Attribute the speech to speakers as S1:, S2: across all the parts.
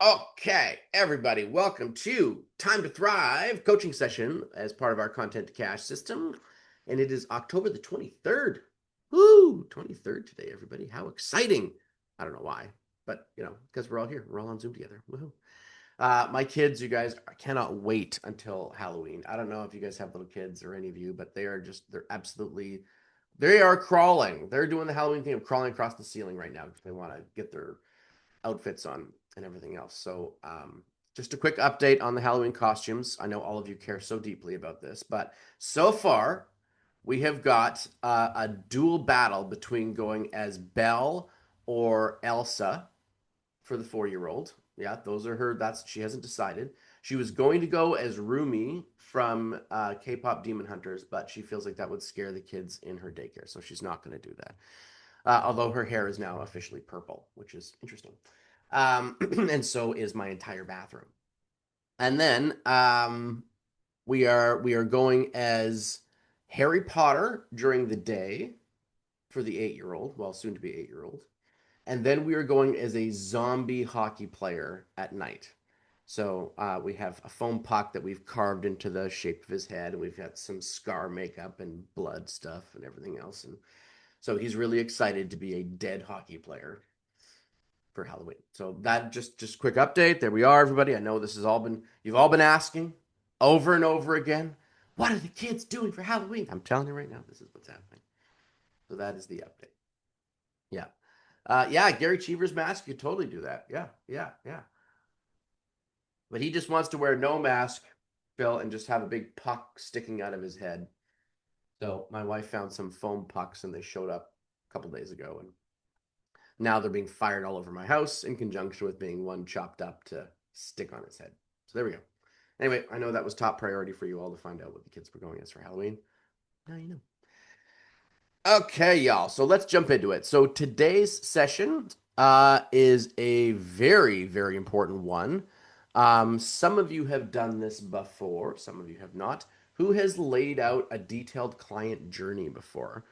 S1: Okay, everybody, welcome to Time to Thrive coaching session as part of our content to cash system. And it is October the 23rd. Woo! 23rd today, everybody. How exciting. I don't know why, but because we're all here. We're all on Zoom together. Woohoo. My kids, you guys, I cannot wait until Halloween. I don't know if you guys have little kids or any of you, but they are crawling. They're doing the Halloween thing of crawling across the ceiling right now because they want to get their outfits on and everything else. So, just a quick update on the Halloween costumes. I know all of you care so deeply about this, but so far we have got a dual battle between going as Belle or Elsa for the 4-year-old. Yeah, those are her. She hasn't decided. She was going to go as Rumi from K-pop Demon Hunters, but she feels like that would scare the kids in her daycare, so she's not going to do that. Although her hair is now officially purple, which is interesting. And so is my entire bathroom. And then we are going as Harry Potter during the day for the 8-year-old, well, soon to be 8-year-old. And then we are going as a zombie hockey player at night. So we have a foam puck that we've carved into the shape of his head, and we've got some scar makeup and blood stuff and everything else. And so he's really excited to be a dead hockey player for Halloween. So that just quick update. There we are, everybody. I know this has all been you've all been asking over and over again. What are the kids doing for Halloween? I'm telling you right now, this is what's happening. So that is the update. Yeah. Yeah, Gary Cheever's mask, you could totally do that. Yeah, yeah, yeah. But he just wants to wear no mask, Phil, and just have a big puck sticking out of his head. So my wife found some foam pucks and they showed up a couple days ago, and now they're being fired all over my house in conjunction with being one chopped up to stick on his head. So there we go. Anyway, I know that was top priority for you all to find out what the kids were going as for Halloween. Now you know. Okay, y'all. So let's jump into it. So today's session is a very, very important one. Some of you have done this before, some of you have not. Who has laid out a detailed client journey before?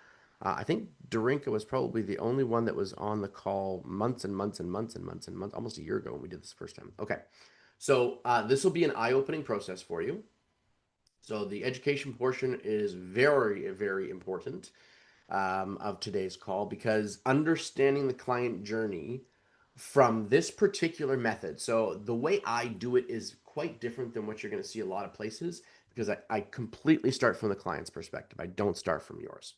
S1: I think Dorinka was probably the only one that was on the call months and months and months and months and months, almost a year ago when we did this first time. Okay, so this will be an eye-opening process for you. So the education portion is very, very important of today's call because understanding the client journey from this particular method. So the way I do it is quite different than what you're going to see a lot of places because I completely start from the client's perspective. I don't start from yours.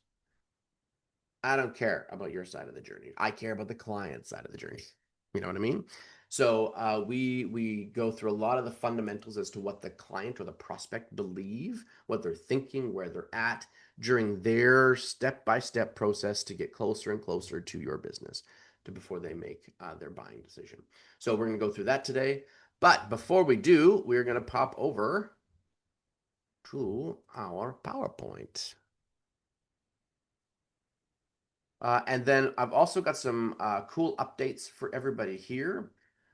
S1: I don't care about your side of the journey. I care about the client side of the journey. You know what I mean? So we go through a lot of the fundamentals as to what the client or the prospect believe, what they're thinking, where they're at during their step-by-step process to get closer and closer to your business to before they make their buying decision. So we're going to go through that today. But before we do, we're going to pop over to our PowerPoint. And then I've also got some cool updates for everybody here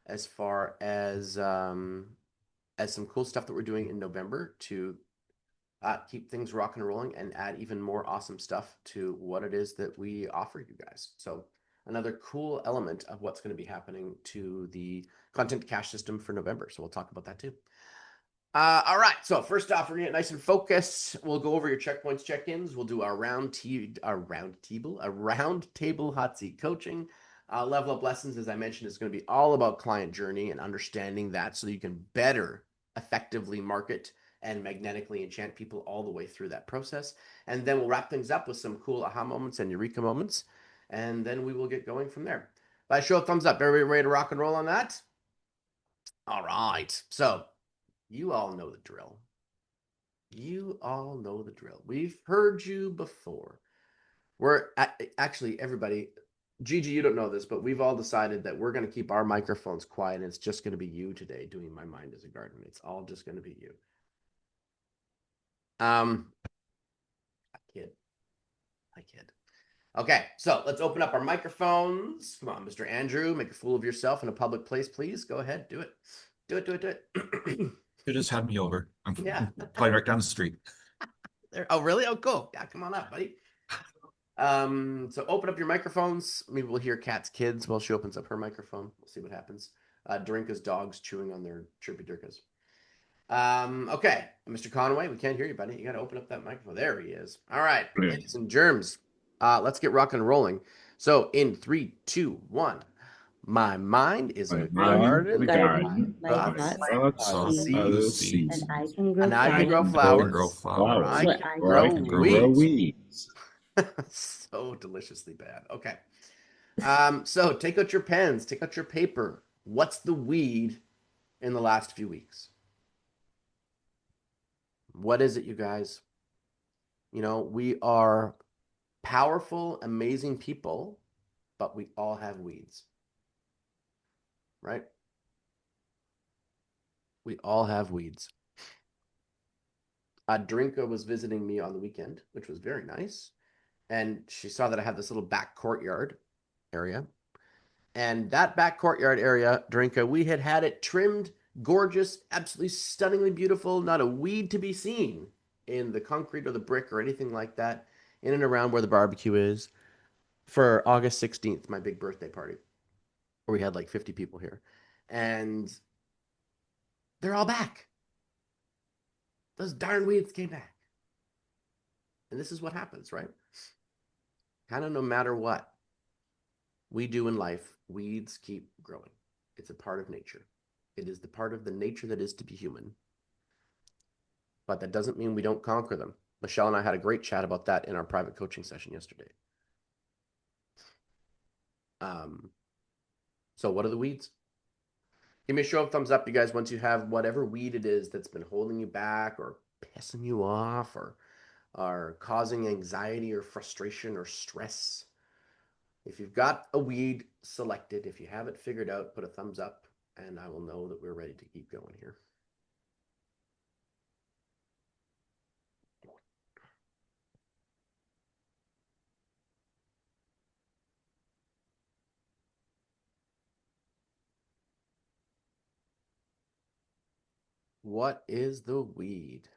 S1: as far as some cool stuff that we're doing in November to keep things rocking and rolling and add even more awesome stuff to what it is that we offer you guys. So another cool element of what's going to be happening to the content cash system for November. So we'll talk about that too. All right. So first off, we're gonna get nice and focused. We'll go over your checkpoints, check-ins. We'll do our round table hot seat coaching. Level up lessons, as I mentioned, is going to be all about client journey and understanding that so that you can better effectively market and magnetically enchant people all the way through that process. And then we'll wrap things up with some cool aha moments and eureka moments. And then we will get going from there. By show of thumbs up, everybody ready to rock and roll on that? All right. So you all know the drill. You all know the drill. We've heard you before. We're actually, everybody, Gigi, you don't know this, but we've all decided that we're going to keep our microphones quiet and it's just going to be you today doing My Mind as a Garden. It's all just going to be you. I kid. I kid. Okay, so let's open up our microphones. Come on, Mr. Andrew, make a fool of yourself in a public place, please. Go ahead, do it. Do it, do it, do it.
S2: You just had me over. I'm
S1: Yeah.
S2: probably right down the street.
S1: There. Oh, really? Oh, cool. Yeah, come on up, buddy. So open up your microphones. Maybe we'll hear Kat's kids while she opens up her microphone. We'll see what happens. Drinka's dogs chewing on their chirpy dirkas. Okay, Mr. Conway, we can't hear you, buddy. You got to open up that microphone. There he is. All right, ladies and germs, let's get rocking and rolling. So in 3, 2, 1. My mind is a garden.
S3: My thoughts are
S1: Seeds,
S3: seeds.
S4: and I can grow
S1: and I can grow
S4: flowers.
S1: flowers, or I
S3: Flowers.
S1: can
S3: Or I
S1: grow
S3: can grow
S1: weeds.
S3: weeds.
S1: So deliciously bad. Okay. So take out your pens, take out your paper. What's the weed in the last few weeks? What is it, you guys? You know, we are powerful, amazing people, but we all have weeds, right? We all have weeds. Drinka was visiting me on the weekend, which was very nice. And she saw that I had this little back courtyard area. And that back courtyard area, Drinka, we had it trimmed, gorgeous, absolutely stunningly beautiful, not a weed to be seen in the concrete or the brick or anything like that, in and around where the barbecue is, for August 16th, my big birthday party, where we had like 50 people here. And they're all back. Those darn weeds came back. And this is what happens, right? Kind of no matter what we do in life, weeds keep growing. It's a part of nature. It is the part of the nature that is to be human. But that doesn't mean we don't conquer them. Michelle and I had a great chat about that in our private coaching session yesterday. So what are the weeds? Give me a show of thumbs up, you guys, once you have whatever weed it is that's been holding you back or pissing you off or causing anxiety or frustration or stress. If you've got a weed selected, if you have it figured out, put a thumbs up, and I will know that we're ready to keep going here. What is the weed?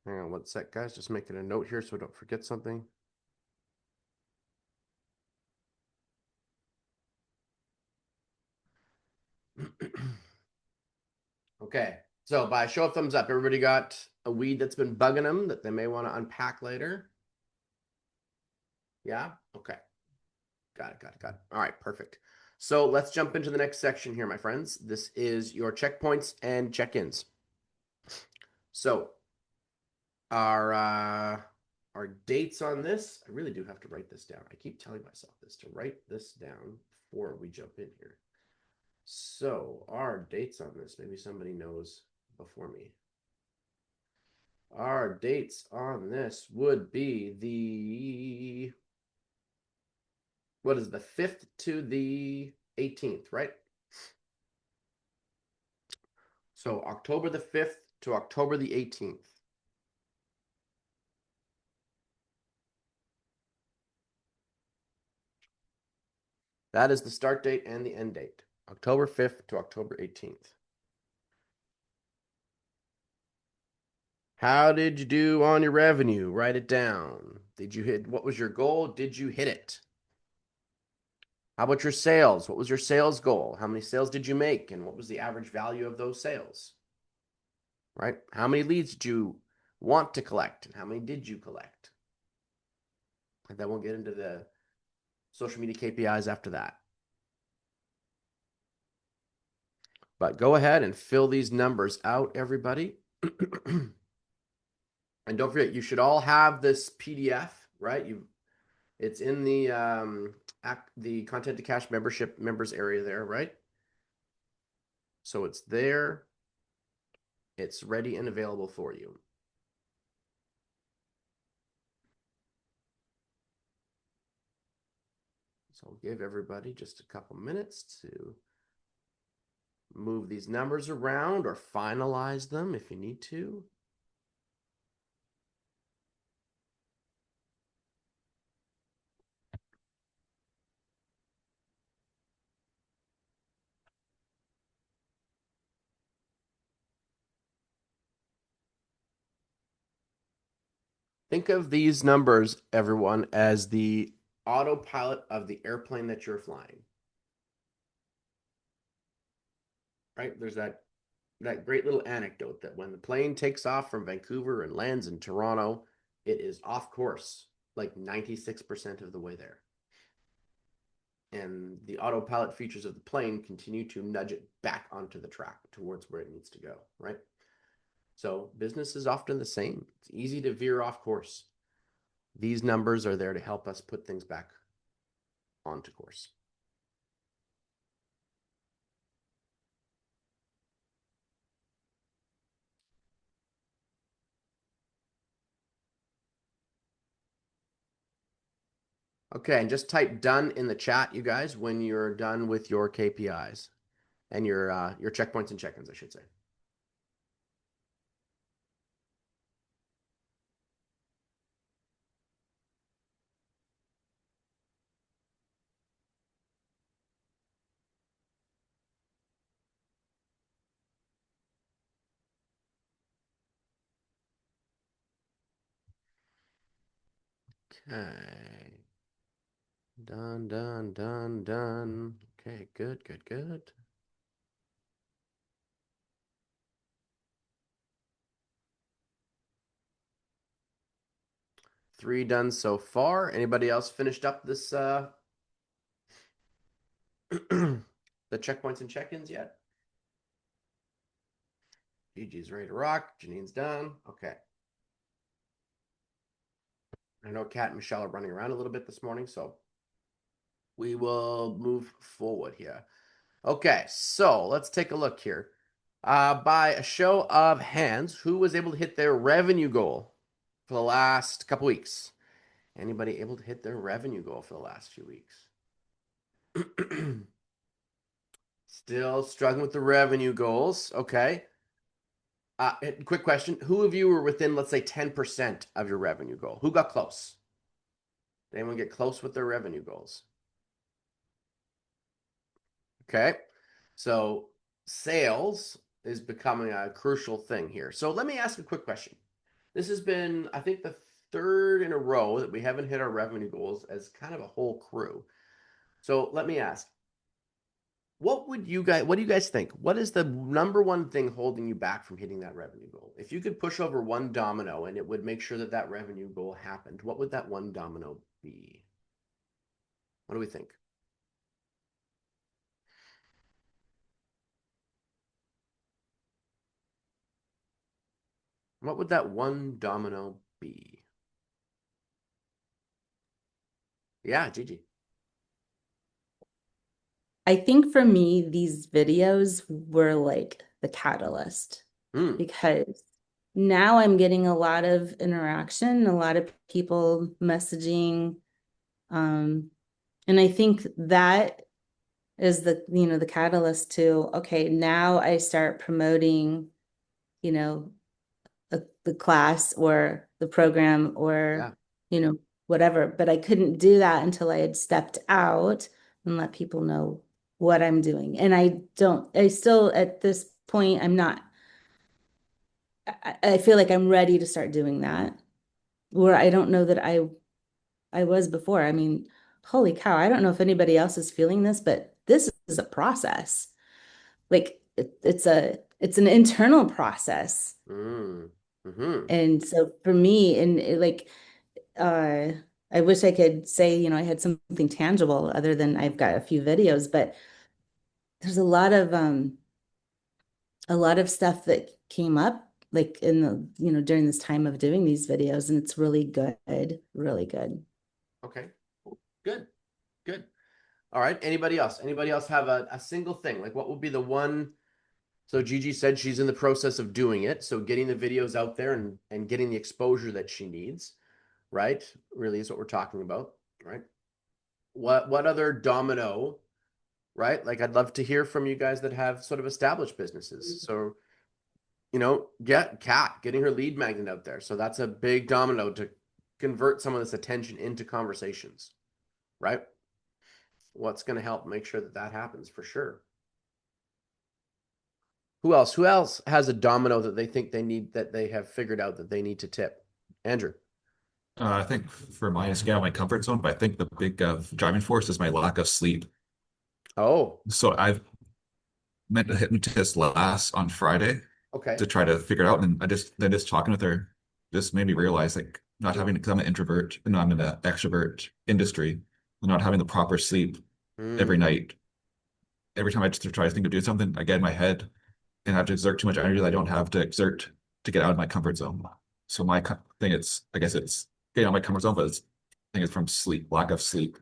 S1: Hang on one sec, guys. Just making a note here so I don't forget something. Okay, so by show of thumbs up, everybody got a weed that's been bugging them that they may want to unpack later? Yeah? Okay. Got it. All right, perfect. So let's jump into the next section here, my friends. This is your checkpoints and check-ins. So our dates on this, I really do have to write this down. I keep telling myself this, to write this down before we jump in here. So our dates on this, maybe somebody knows before me. Our dates on this would be the, what is the 5th to the 18th, right? So October the 5th to October the 18th. That is the start date and the end date. October 5th to October 18th. How did you do on your revenue? Write it down. Did you hit, what was your goal? Did you hit it? How about your sales? What was your sales goal? How many sales did you make? And what was the average value of those sales? Right? How many leads did you want to collect? And how many did you collect? And then we'll get into the social media KPIs after that. But go ahead and fill these numbers out, everybody. And don't forget, you should all have this PDF, right? It's in the Content to Cash membership members area there, right? So it's there. It's ready and available for you. So I'll give everybody just a couple minutes to move these numbers around or finalize them if you need to. Think of these numbers, everyone, as the autopilot of the airplane that you're flying. Right? There's that great little anecdote that when the plane takes off from Vancouver and lands in Toronto, it is off course, like 96% of the way there. And the autopilot features of the plane continue to nudge it back onto the track towards where it needs to go, right? So business is often the same. It's easy to veer off course. These numbers are there to help us put things back onto course. Okay, and just type done in the chat, you guys, when you're done with your KPIs and your checkpoints and check-ins, I should say. Okay. Done, done, done, done. Okay, good, good, good. Three done so far. Anybody else finished up this the checkpoints and check-ins yet? Gigi's ready to rock. Janine's done. Okay. I know Kat and Michelle are running around a little bit this morning, so we will move forward here. Okay, so let's take a look here. By a show of hands, who was able to hit their revenue goal for the last couple weeks? Anybody able to hit their revenue goal for the last few weeks? Still struggling with the revenue goals. Okay. Quick question. Who of you were within, let's say, 10% of your revenue goal? Who got close? Did anyone get close with their revenue goals? Okay. So sales is becoming a crucial thing here. So let me ask a quick question. This has been, I think, the third in a row that we haven't hit our revenue goals as kind of a whole crew. So let me ask, what do you guys think? What is the number one thing holding you back from hitting that revenue goal? If you could push over one domino and it would make sure that that revenue goal happened, what would that one domino be? What do we think? What would that one domino be? Yeah, Gigi.
S3: I think for me, these videos were like the catalyst because now I'm getting a lot of interaction, a lot of people messaging. And I think that is the catalyst to, okay, now I start promoting, you know, the class or the program or, whatever. But I couldn't do that until I had stepped out and let people know what I'm doing. And I still, at this point, I feel like I'm ready to start doing that. Where I don't know that I was before. I mean, holy cow, I don't know if anybody else is feeling this, but this is a process. Like it's an internal process.
S1: Mm-hmm.
S3: And so for me, and I wish I could say, I had something tangible other than I've got a few videos, but there's a lot of stuff that came up like in during this time of doing these videos, and it's really good, really good.
S1: Okay, good, good. All right. Anybody else? Anybody else have a single thing? Like what would be the one? So Gigi said she's in the process of doing it. So getting the videos out there and getting the exposure that she needs, right? Really is what we're talking about, right? What other domino right? Like I'd love to hear from you guys that have sort of established businesses. So, getting her lead magnet out there. So that's a big domino to convert some of this attention into conversations, right? What's going to help make sure that that happens for sure. Who else? Who else has a domino that they think they need, that they have figured out that they need to tip? Andrew.
S2: I think for mine, it's getting out of my comfort zone, but I think the big driving force is my lack of sleep.
S1: Oh,
S2: So I've met a hypnotist last on Friday
S1: okay.
S2: to try to figure it out, and just talking with her just made me realize like not having, because I'm an introvert and I'm in an extrovert industry, not having the proper sleep every
S1: Mm,
S2: night. Every time I just try to think of doing something, I get in my head and I have to exert too much energy that I don't have to exert to get out of my comfort zone. So my thing, I guess it's getting out of my comfort zone, but I think it's from sleep, lack of sleep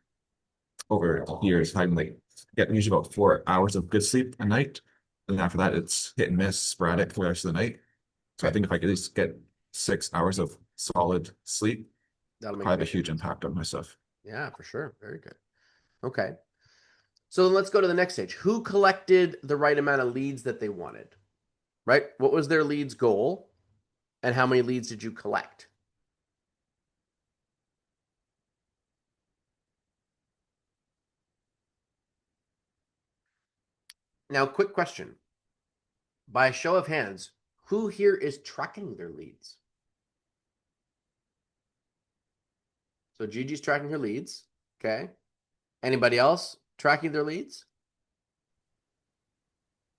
S2: over years. I'm like getting usually about 4 hours of good sleep a night, and after that it's hit and miss, sporadic for the rest of the night. So I
S1: okay.
S2: think if I could at least get 6 hours of solid sleep,
S1: That'll make a
S2: probably have a
S1: big
S2: huge
S1: difference.
S2: impact on my stuff.
S1: Yeah, for sure. Very good. Okay. So then let's go to the next stage. Who collected the right amount of leads that they wanted? Right? What was their leads goal? And how many leads did you collect? Now, quick question. By a show of hands, who here is tracking their leads? So Gigi's tracking her leads. Okay. Anybody else tracking their leads?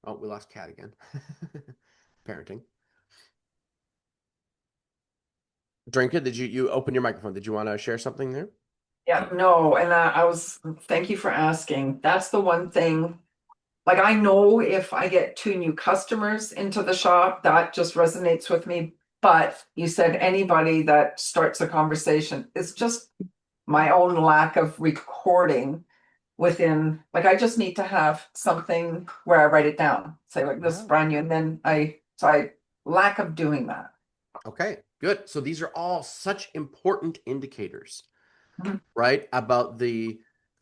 S1: Oh, we lost Kat again. Parenting. Drinka, did you open your microphone? Did you want to share something there?
S4: Yeah, no, and thank you for asking. That's the one thing. Like, I know if I get 2 new customers into the shop, that just resonates with me. But you said anybody that starts a conversation, it's just my own lack of recording within, like, I just need to have something where I write it down, say like this is
S1: Yeah.
S4: brand new, and then I lack of doing that.
S1: Okay, good. So these are all such important indicators,
S4: Mhm.
S1: right?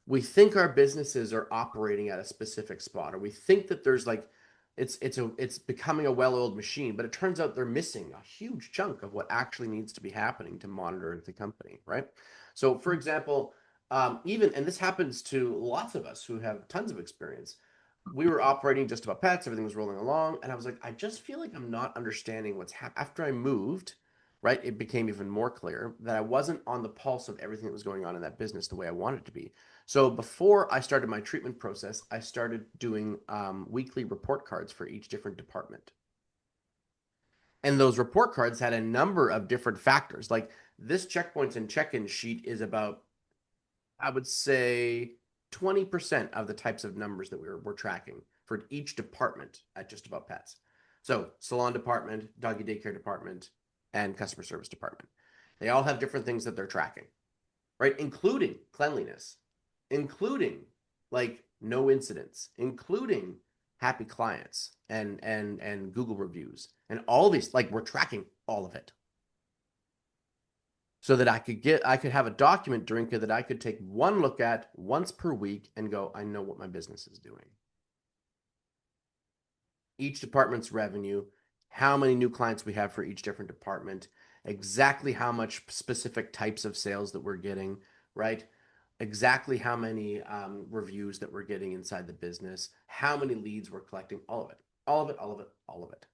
S1: We think our businesses are operating at a specific spot, or we think that there's like it's becoming a well-oiled machine, but it turns out they're missing a huge chunk of what actually needs to be happening to monitor the company, right? So, for example, even and this happens to lots of us who have tons of experience. We were operating just about pets, everything was rolling along, and I was like, I just feel like I'm not understanding what's happening. After I moved, right, it became even more clear that I wasn't on the pulse of everything that was going on in that business the way I wanted to be. So before I started my treatment process, I started doing weekly report cards for each different department. And those report cards had a number of different factors. Like this checkpoints and check-in sheet is about, I would say, 20% of the types of numbers that we're tracking for each department at Just About Pets. So salon department, doggy daycare department, and customer service department. They all have different things that they're tracking, right? Including cleanliness, including like no incidents, including happy clients and Google reviews and all these, like we're tracking all of it. So that I could have a document, Drinka, that I could take one look at once per week and go, I know what my business is doing. Each department's revenue, how many new clients we have for each different department, exactly how much specific types of sales that we're getting, right? Exactly how many reviews that we're getting inside the business, how many leads we're collecting, all of it, all of it, all of it, all of it.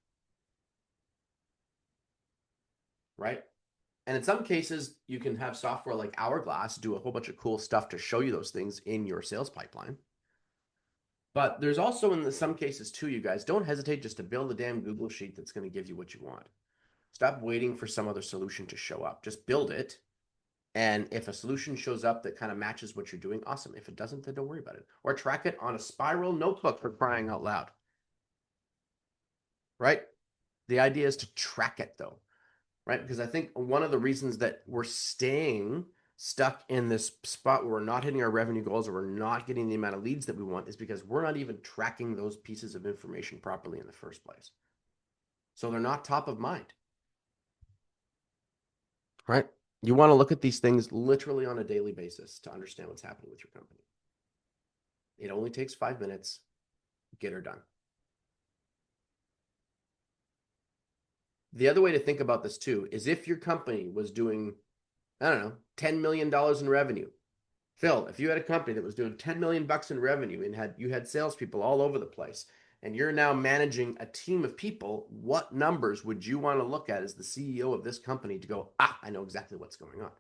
S1: Right? And in some cases, you can have software like Hourglass do a whole bunch of cool stuff to show you those things in your sales pipeline. But there's also in some cases too, you guys, don't hesitate just to build a damn Google sheet that's going to give you what you want. Stop waiting for some other solution to show up. Just build it. And if a solution shows up that kind of matches what you're doing, awesome. If it doesn't, then don't worry about it. Or track it on a spiral notebook, for crying out loud. Right? The idea is to track it though, right? Because I think one of the reasons that we're staying stuck in this spot where we're not hitting our revenue goals or we're not getting the amount of leads that we want is because we're not even tracking those pieces of information properly in the first place. So they're not top of mind, right? You want to look at these things literally on a daily basis to understand what's happening with your company. It only takes 5 minutes. Get her done. The other way to think about this too is if your company was doing, I don't know, $10 million in revenue. Phil, if you had a company that was doing 10 million bucks in revenue and you had salespeople all over the place, and you're now managing a team of people, what numbers would you want to look at as the CEO of this company to go, I know exactly what's going on?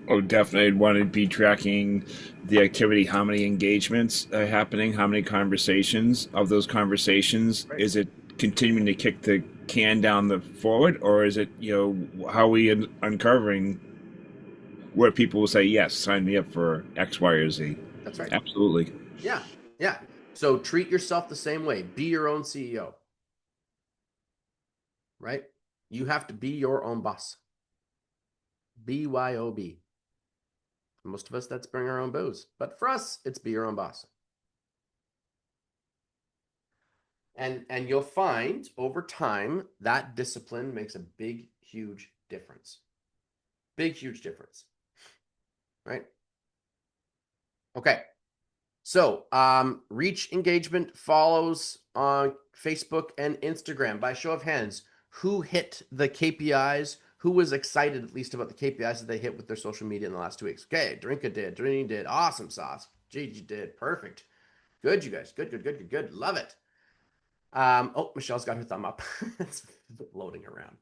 S5: Oh, definitely. I'd want to be tracking the activity, how many engagements are happening, how many conversations. Of those conversations,
S1: Right.
S5: is it continuing to kick the can down the forward, or is it, how are we uncovering where people will say, yes, sign me up for X, Y, or Z?
S1: That's right.
S5: Absolutely.
S1: Yeah. Yeah. So treat yourself the same way. Be your own CEO. Right? You have to be your own boss. BYOB. Most of us, that's bring our own booze. But for us, it's be your own boss. And you'll find over time that discipline makes a big, huge difference. Big, huge difference. Right? Okay. So reach, engagement, follows on Facebook and Instagram. By show of hands, who hit the KPIs? Who was excited at least about the KPIs that they hit with their social media in the last 2 weeks? Okay, Drinka did. Drini did. Awesome sauce. Gigi did. Perfect. Good, you guys. Good. Love it. Oh, Michelle's got her thumb up. It's loading around.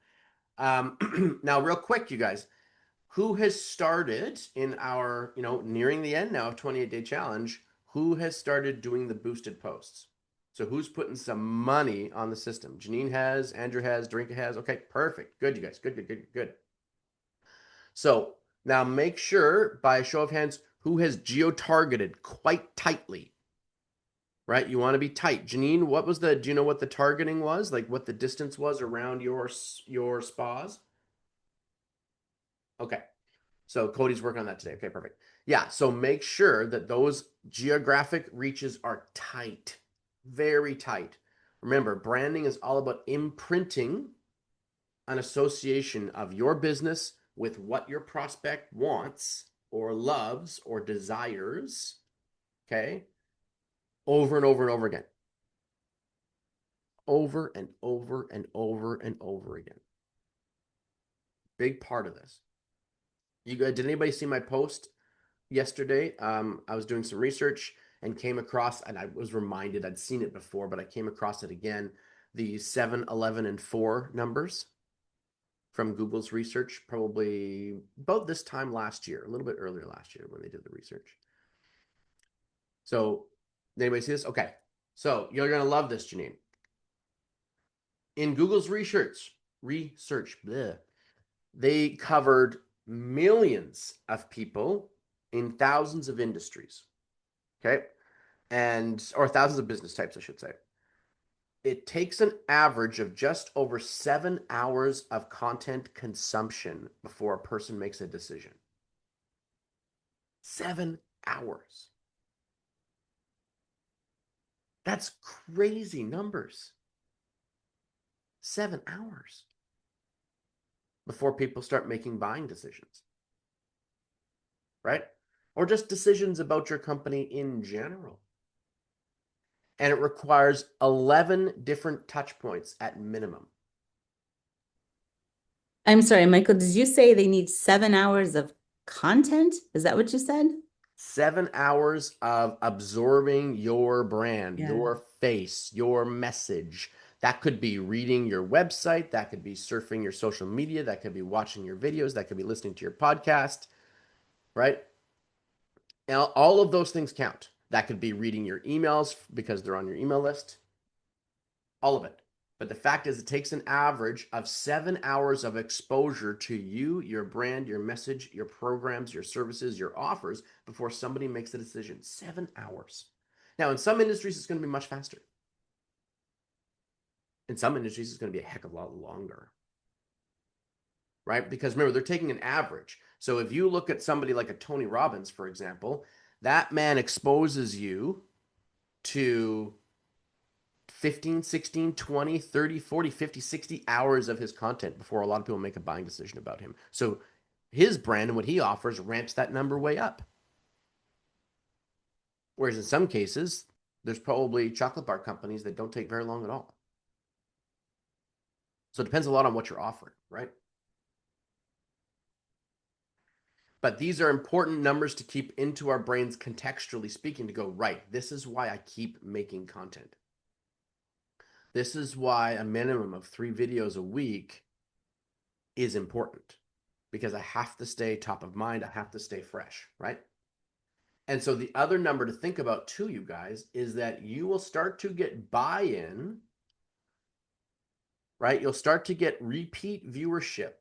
S1: Now, real quick, you guys, who has started in our, nearing the end now of 28-day challenge, who has started doing the boosted posts? So who's putting some money on the system? Janine has, Andrew has, Drinka has. Okay, perfect. Good, you guys. Good. So now make sure, by a show of hands, who has geo-targeted quite tightly, right? You want to be tight. Janine, do you know what the targeting was? Like what the distance was around your spas? Okay. So Cody's working on that today. Okay, perfect. Yeah, so make sure that those geographic reaches are tight, very tight. Remember, branding is all about imprinting an association of your business with what your prospect wants or loves or desires, okay, over and over and over again. Over and over and over and over again. Big part of this. Did anybody see my post yesterday? I was doing some research and came across, and I was reminded I'd seen it before, but I came across it again, the 7, 11, and 4 numbers from Google's research, probably about this time last year, a little bit earlier last year when they did the research. So, did anybody see this? Okay. So, you're going to love this, Janine. In Google's research, bleh, they covered millions of people in thousands of industries. Okay. Or thousands of business types, I should say. It takes an average of just over 7 hours of content consumption before a person makes a decision. 7 hours. That's crazy numbers. 7 hours before people start making buying decisions. Right? Or just decisions about your company in general. And it requires 11 different touch points at minimum.
S3: I'm sorry, Michael, did you say they need 7 hours of content? Is that what you said?
S1: 7 hours of absorbing your brand, your face, your message. That could be reading your website. That could be surfing your social media. That could be watching your videos. That could be listening to your podcast, right? And all of those things count. That could be reading your emails because they're on your email list. All of it. But the fact is, it takes an average of 7 hours of exposure to you, your brand, your message, your programs, your services, your offers before somebody makes a decision. 7 hours. Now, in some industries, it's going to be much faster. In some industries, it's going to be a heck of a lot longer. Right? Because remember, they're taking an average. So if you look at somebody like a Tony Robbins, for example, that man exposes you to 15, 16, 20, 30, 40, 50, 60 hours of his content before a lot of people make a buying decision about him. So his brand and what he offers ramps that number way up. Whereas in some cases, there's probably chocolate bar companies that don't take very long at all. So it depends a lot on what you're offering, right? But these are important numbers to keep into our brains contextually speaking to go, right, this is why I keep making content. This is why a minimum of 3 videos a week is important, because I have to stay top of mind. I have to stay fresh, right? And so the other number to think about too, you guys, is that you will start to get buy-in, right? You'll start to get repeat viewership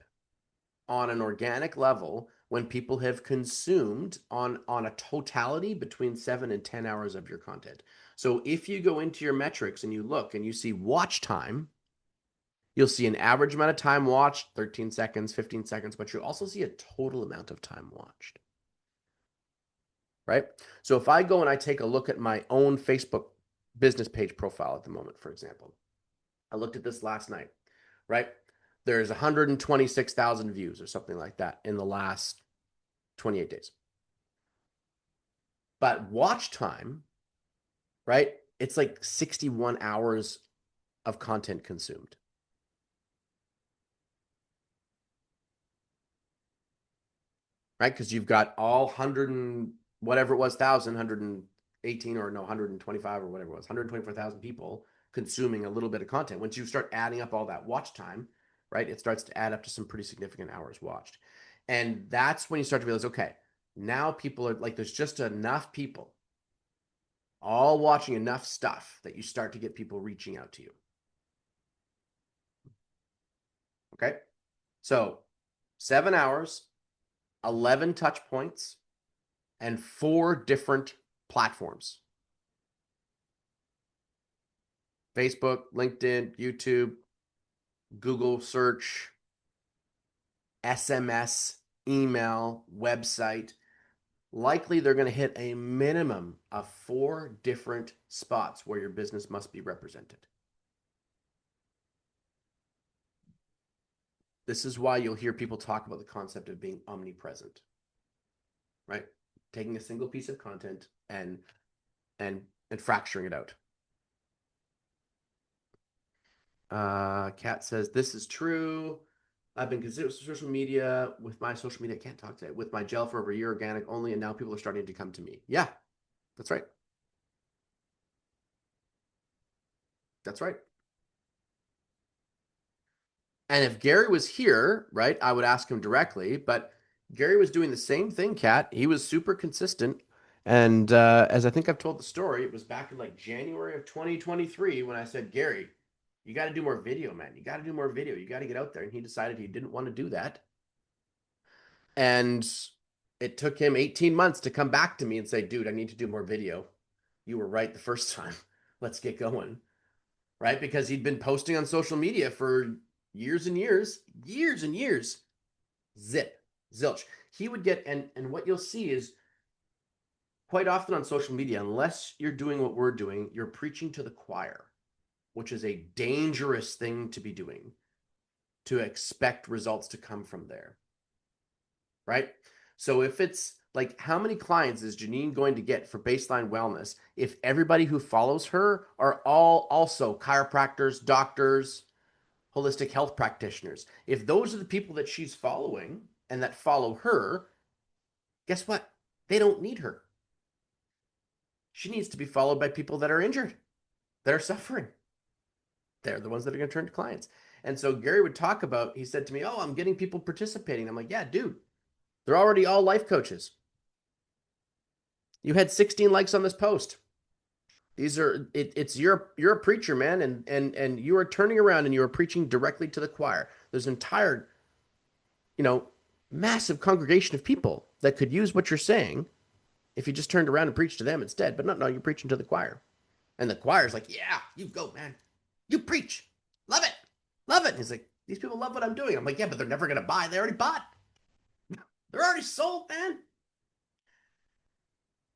S1: on an organic level when people have consumed on a totality between 7 and 10 hours of your content. So if you go into your metrics and you look and you see watch time, you'll see an average amount of time watched, 13 seconds, 15 seconds, but you'll also see a total amount of time watched, right? So if I go and I take a look at my own Facebook business page profile at the moment, for example, I looked at this last night, right? There's 126,000 views or something like that in the last 28 days. But watch time, right? It's like 61 hours of content consumed. Right? Because you've got all 100 and whatever it was, 118 or no, 125 or whatever it was, 124,000 people consuming a little bit of content. Once you start adding up all that watch time, right, it starts to add up to some pretty significant hours watched. And that's when you start to realize, okay, now people are like, there's just enough people all watching enough stuff that you start to get people reaching out to you. Okay. So 7 hours, 11 touch points, and 4 different platforms: Facebook, LinkedIn, YouTube, Google search, SMS, email, website. Likely they're going to hit a minimum of 4 different spots where your business must be represented. This is why you'll hear people talk about the concept of being omnipresent, right? Taking a single piece of content and fracturing it out. Kat says, this is true. I've been considering social media with my social media. I can't talk today. With my gel for over a year, organic only, and now people are starting to come to me. Yeah, that's right. That's right. And if Gary was here, right, I would ask him directly. But Gary was doing the same thing, Kat. He was super consistent. And as I think I've told the story, it was back in like January of 2023 when I said, Gary, you got to do more video, man. You got to do more video. You got to get out there. And he decided he didn't want to do that. And it took him 18 months to come back to me and say, dude, I need to do more video. You were right the first time. Let's get going. Right? Because he'd been posting on social media for years and years. Zip, zilch. He would get, and what you'll see is quite often on social media, unless you're doing what we're doing, you're preaching to the choir, which is a dangerous thing to be doing, to expect results to come from there. Right? So if it's like, how many clients is Janine going to get for Baseline Wellness if everybody who follows her are all also chiropractors, doctors, holistic health practitioners? If those are the people that she's following and that follow her, guess what? They don't need her. She needs to be followed by people that are injured, that are suffering. They're the ones that are going to turn to clients. And so Gary would talk about, he said to me, oh, I'm getting people participating. I'm like, yeah, dude, they're already all life coaches. You had 16 likes on this post. These are it's you're a preacher, man, and you are turning around and you are preaching directly to the choir. There's an entire, massive congregation of people that could use what you're saying if you just turned around and preached to them instead. But no, you're preaching to the choir. And the choir's like, yeah, you go, man. You preach. Love it. Love it. And he's like, these people love what I'm doing. I'm like, yeah, but they're never gonna buy. They already bought. They're already sold, man.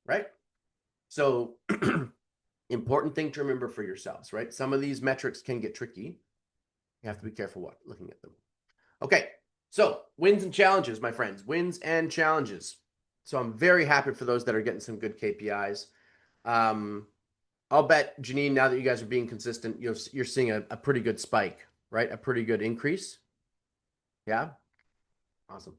S1: Right? So important thing to remember for yourselves, right? Some of these metrics can get tricky. You have to be careful looking at them. Okay, so wins and challenges, my friends. Wins and challenges. So I'm very happy for those that are getting some good KPIs. I'll bet, Janine, now that you guys are being consistent, you're seeing a pretty good spike, right? A pretty good increase. Yeah. Awesome.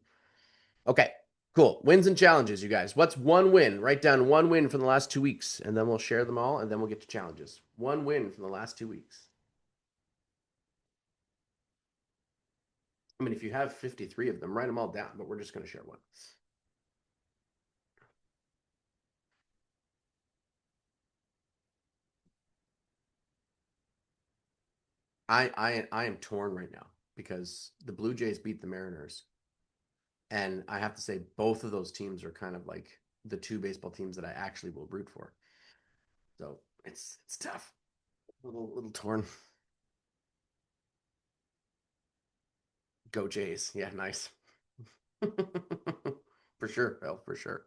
S1: Okay, cool. Wins and challenges, you guys. What's one win? Write down one win from the last 2 weeks, and then we'll share them all, and then we'll get to challenges. One win from the last 2 weeks. I mean, if you have 53 of them, write them all down, but we're just going to share one. I am torn right now because the Blue Jays beat the Mariners. And I have to say, both of those teams are kind of like the two baseball teams that I actually will root for. So it's tough. A little torn. Go Jays. Yeah, nice. For sure, Phil, for sure.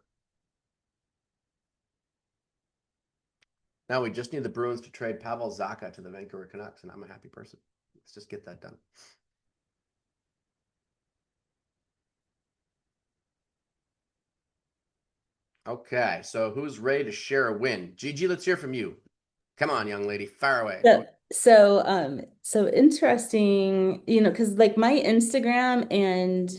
S1: Now we just need the Bruins to trade Pavel Zacha to the Vancouver Canucks, and I'm a happy person. Let's just get that done. Okay, so who's ready to share a win? Gigi, let's hear from you. Come on, young lady, fire away.
S3: So interesting, because like my Instagram and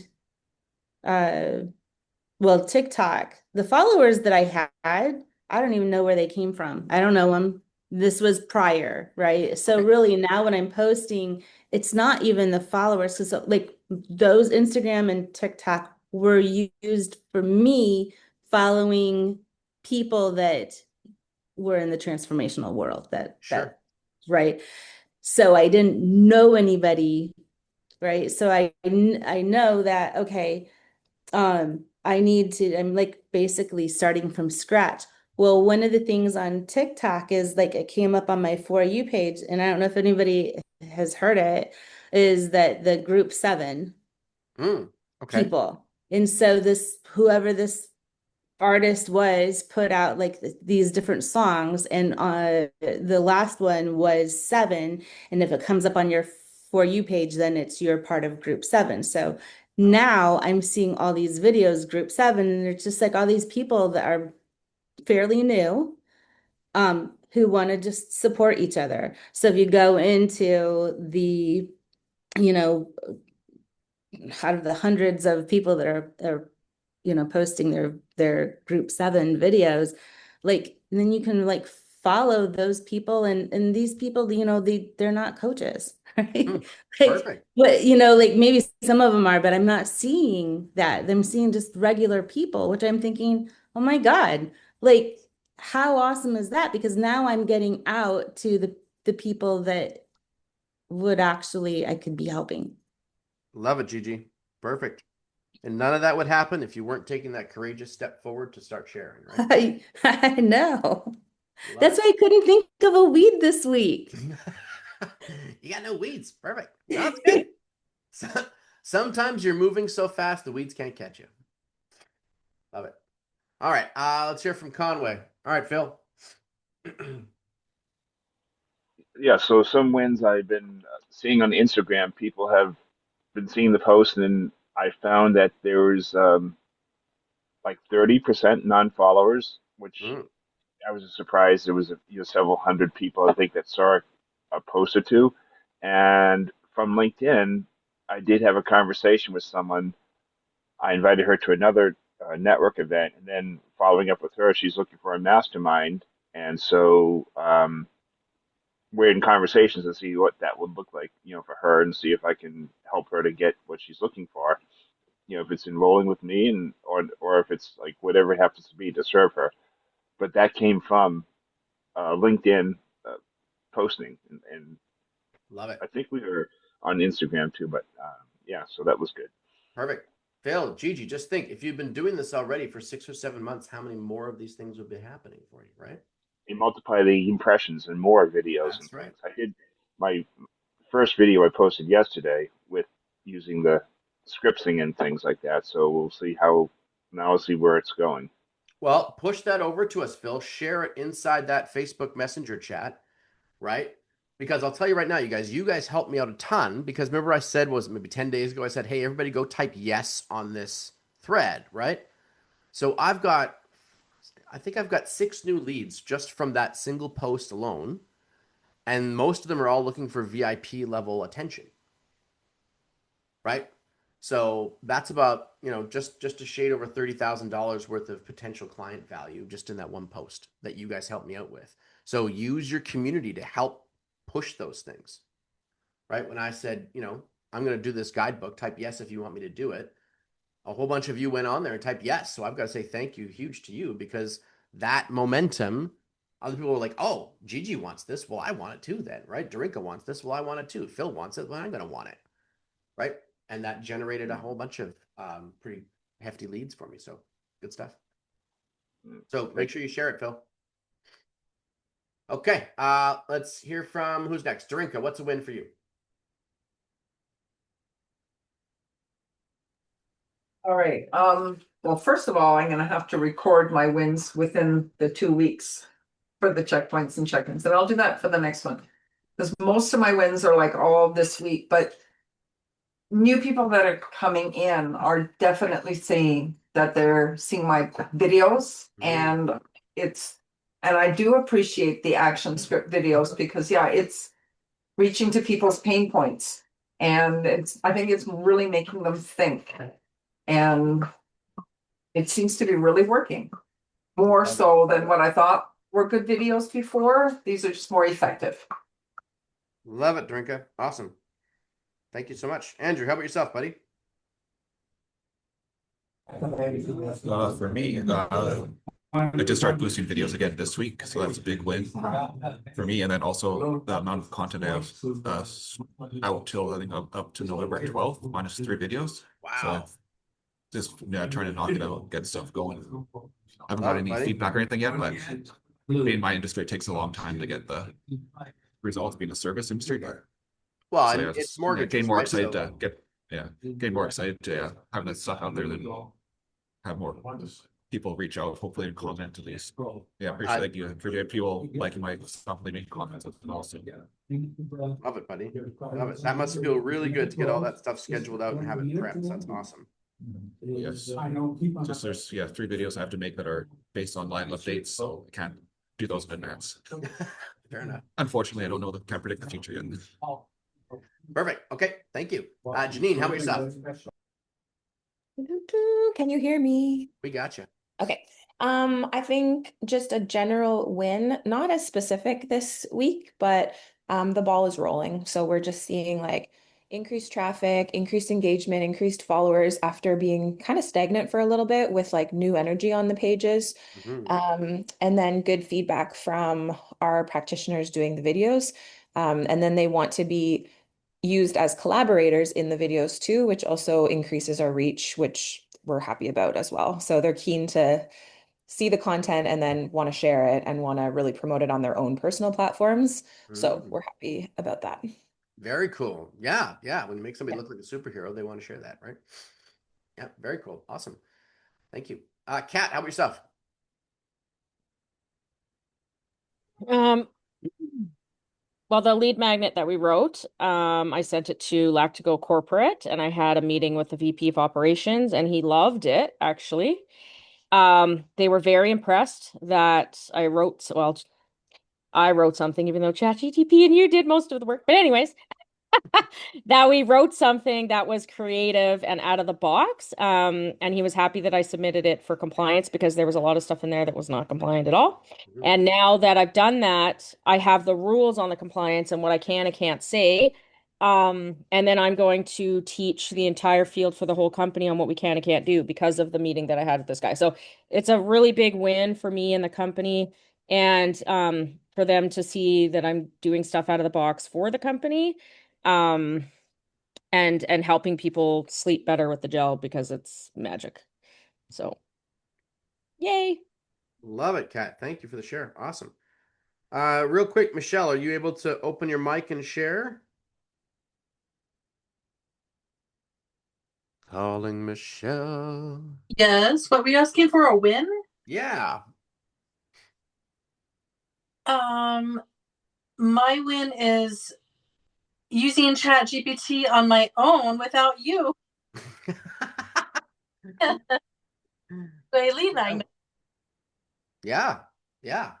S3: well, TikTok, the followers that I had, I don't even know where they came from. I don't know them. This was prior, right? So really now when I'm posting, it's not even the followers. So like those Instagram and TikTok were used for me following people that were in the transformational world
S1: Sure.
S3: right. So I didn't know anybody, right? So I know that, okay, I'm like basically starting from scratch. Well, one of the things on TikTok is like it came up on my For You page, and I don't know if anybody has heard it, is that the group 7
S1: Okay.
S3: people. And so whoever this artist was put out like these different songs, and the last one was 7, and if it comes up on your For You page, then you're part of group 7. So now I'm seeing all these videos, group 7, and it's just like all these people that are fairly new, who want to just support each other. So if you go into the, you know, out of the hundreds of people that are posting their group 7 videos, like, and then you can like follow those people, and these people, they're not coaches, right? Like,
S1: Perfect.
S3: but like maybe some of them are, but I'm not seeing that. I'm seeing just regular people, which I'm thinking, oh my God, like how awesome is that? Because now I'm getting out to the people that I could be helping.
S1: Love it, Gigi. Perfect. And none of that would happen if you weren't taking that courageous step forward to start sharing, right?
S3: I know.
S1: Love
S3: That's
S1: it.
S3: why I couldn't think of a weed this week.
S1: You got no weeds. Perfect. No, that's good. Sometimes you're moving so fast the weeds can't catch you. Love it. All right. Let's hear from Conway. All right, Phil.
S5: Yeah, so some wins I've been seeing on Instagram, people have been seeing the post, and then I found that there was like 30% non-followers, which
S1: Mm,
S5: I was surprised. There was several hundred people I think that saw a post or two, and from LinkedIn, I did have a conversation with someone. I invited her to another network event, and then following up with her, she's looking for a mastermind, and so we're in conversations to see what that would look like, for her, and see if I can help her to get what she's looking for. If it's enrolling with me, and or if it's like whatever it happens to be to serve her. But that came from LinkedIn posting, and
S1: love it.
S5: I think we were on Instagram too. But yeah, so that was good.
S1: Perfect. Phil, Gigi, just think if you've been doing this already for 6 or 7 months, how many more of these things would be happening for you, right?
S5: You multiply the impressions and more videos and
S1: That's right.
S5: things. I did my first video I posted yesterday with using the scripting and things like that. So we'll see now. See where it's going.
S1: Well, push that over to us, Phil. Share it inside that Facebook Messenger chat, right? Because I'll tell you right now, you guys helped me out a ton, because remember I said, was it maybe 10 days ago, I said, hey, everybody go type yes on this thread, right? So I think I've got 6 new leads just from that single post alone. And most of them are all looking for VIP level attention. Right? So that's about, just a shade over $30,000 worth of potential client value just in that one post that you guys helped me out with. So use your community to help push those things. Right? When I said, I'm going to do this guidebook, type yes if you want me to do it. A whole bunch of you went on there and typed yes. So I've got to say thank you huge to you, because that momentum, other people were like, oh, Gigi wants this. Well, I want it too then, right? Darinka wants this. Well, I want it too. Phil wants it. Well, I'm going to want it. Right? And that generated a whole bunch of pretty hefty leads for me. So good stuff. So make sure you share it, Phil. Okay. Let's hear from who's next. Darinka, what's a win for you?
S4: All right. Well, first of all, I'm going to have to record my wins within the 2 weeks for the checkpoints and check-ins, and I'll do that for the next one, because most of my wins are like all this week, but new people that are coming in are definitely saying that they're seeing my videos, and I do appreciate the action script videos, because it's reaching to people's pain points, and I think it's really making them think. And it seems to be really working more so than what I thought were good videos before. These are just more effective.
S1: Love it, Darinka. Awesome. Thank you so much. Andrew, how about yourself, buddy?
S2: For me, I just started boosting videos again this week, so that's a big win for me. And then also the amount of content I have out till I think up to November 12th, minus 3 videos.
S1: Wow.
S2: So just trying to knock it out, get stuff going. I haven't got any feedback or anything yet, but in my industry, it takes a long time to get the results being a service industry.
S1: Well,
S2: so,
S1: and it's mortgages,
S2: getting more
S1: right?
S2: excited to getting more excited to have that stuff out there than have more people reach out, hopefully, and comment at least. Yeah, I appreciate you for people liking my stuff, leaving comments also.
S1: Love it, buddy. Love it. That must feel really good to get all that stuff scheduled out and have it prepped. That's awesome.
S2: Yes. Just there's 3 videos I have to make that are based on live updates, so I can't do those in advance.
S1: Fair enough.
S2: Unfortunately, I don't know can't predict the future yet.
S1: Perfect. Okay, thank you. Janine, how about yourself?
S6: Can you hear me?
S1: We got you.
S6: Okay. I think just a general win, not as specific this week, but the ball is rolling. So we're just seeing like increased traffic, increased engagement, increased followers after being kind of stagnant for a little bit with like new energy on the pages. And then good feedback from our practitioners doing the videos. And then they want to be used as collaborators in the videos too, which also increases our reach, which we're happy about as well. So they're keen to see the content and then want to share it and want to really promote it on their own personal platforms. So we're happy about that.
S1: Very cool. Yeah. When you make somebody look like a superhero, they want to share that, right? Yeah, very cool. Awesome. Thank you. Kat, how about yourself?
S7: Well, the lead magnet that we wrote, I sent it to Lactigo Corporate, and I had a meeting with the VP of Operations, and he loved it, actually. They were very impressed that I wrote something, even though ChatGPT and you did most of the work. But anyways, that we wrote something that was creative and out of the box. And he was happy that I submitted it for compliance, because there was a lot of stuff in there that was not compliant at all. And now that I've done that, I have the rules on the compliance and what I can and can't say. And then I'm going to teach the entire field for the whole company on what we can and can't do because of the meeting that I had with this guy. So it's a really big win for me and the company, and for them to see that I'm doing stuff out of the box for the company. And helping people sleep better with the gel, because it's magic. So yay.
S1: Love it, Kat. Thank you for the share. Awesome. Real quick, Michelle, are you able to open your mic and share? Calling Michelle.
S8: Yes, what were you asking for, a win?
S1: Yeah.
S8: My win is using ChatGPT on my own without you. Lead magnet.
S1: Yeah. Yeah.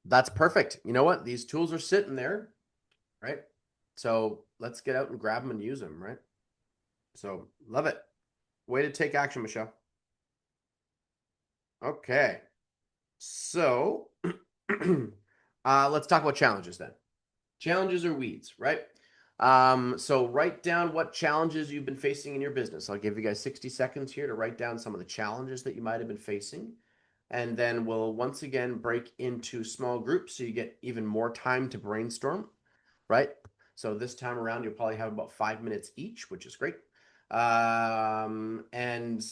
S1: That's perfect. You know what? These tools are sitting there, right? So let's get out and grab them and use them, right? So love it. Way to take action, Michelle. Okay. So let's talk about challenges then. Challenges or weeds, right? So write down what challenges you've been facing in your business. I'll give you guys 60 seconds here to write down some of the challenges that you might have been facing. And then we'll once again break into small groups so you get even more time to brainstorm, right? So this time around, you'll probably have about 5 minutes each, which is great. And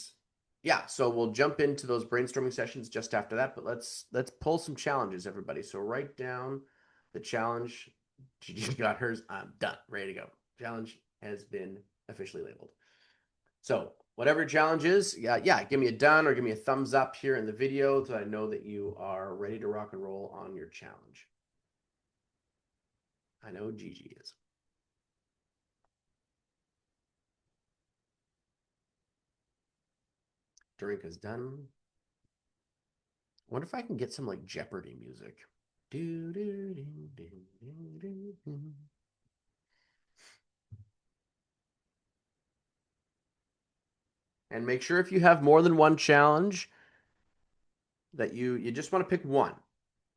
S1: yeah, so we'll jump into those brainstorming sessions just after that. But let's pull some challenges, everybody. So write down the challenge. She got hers. I'm done. Ready to go. Challenge has been officially labeled. So whatever challenge is, yeah, give me a done or give me a thumbs up here in the video so I know that you are ready to rock and roll on your challenge. I know Gigi is. Drink is done. I wonder if I can get some like Jeopardy music. Do, do, do, do, do, do, do. And make sure if you have more than one challenge that you just want to pick one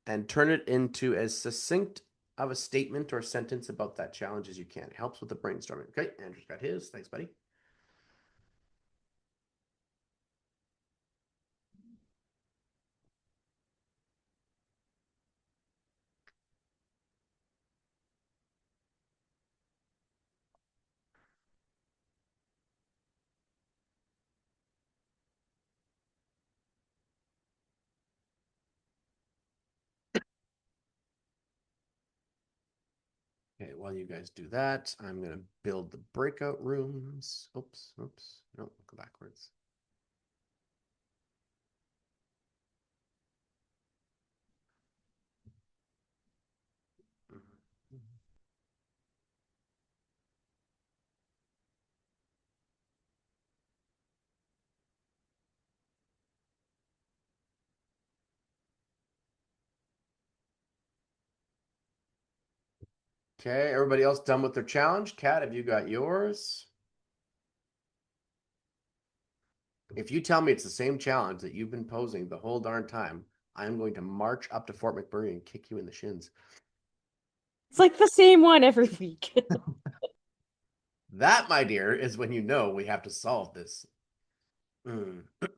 S1: and turn it into as succinct of a statement or sentence about that challenge as you can. It helps with the brainstorming. Okay, Andrew's got his. Thanks, buddy. Okay, while you guys do that, I'm going to build the breakout rooms. Oops. No, go backwards. Okay, everybody else done with their challenge? Kat, have you got yours? If you tell me it's the same challenge that you've been posing the whole darn time, I'm going to march up to Fort McMurray and kick you in the shins.
S7: It's like the same one every week.
S1: That, my dear, is when you know we have to solve this.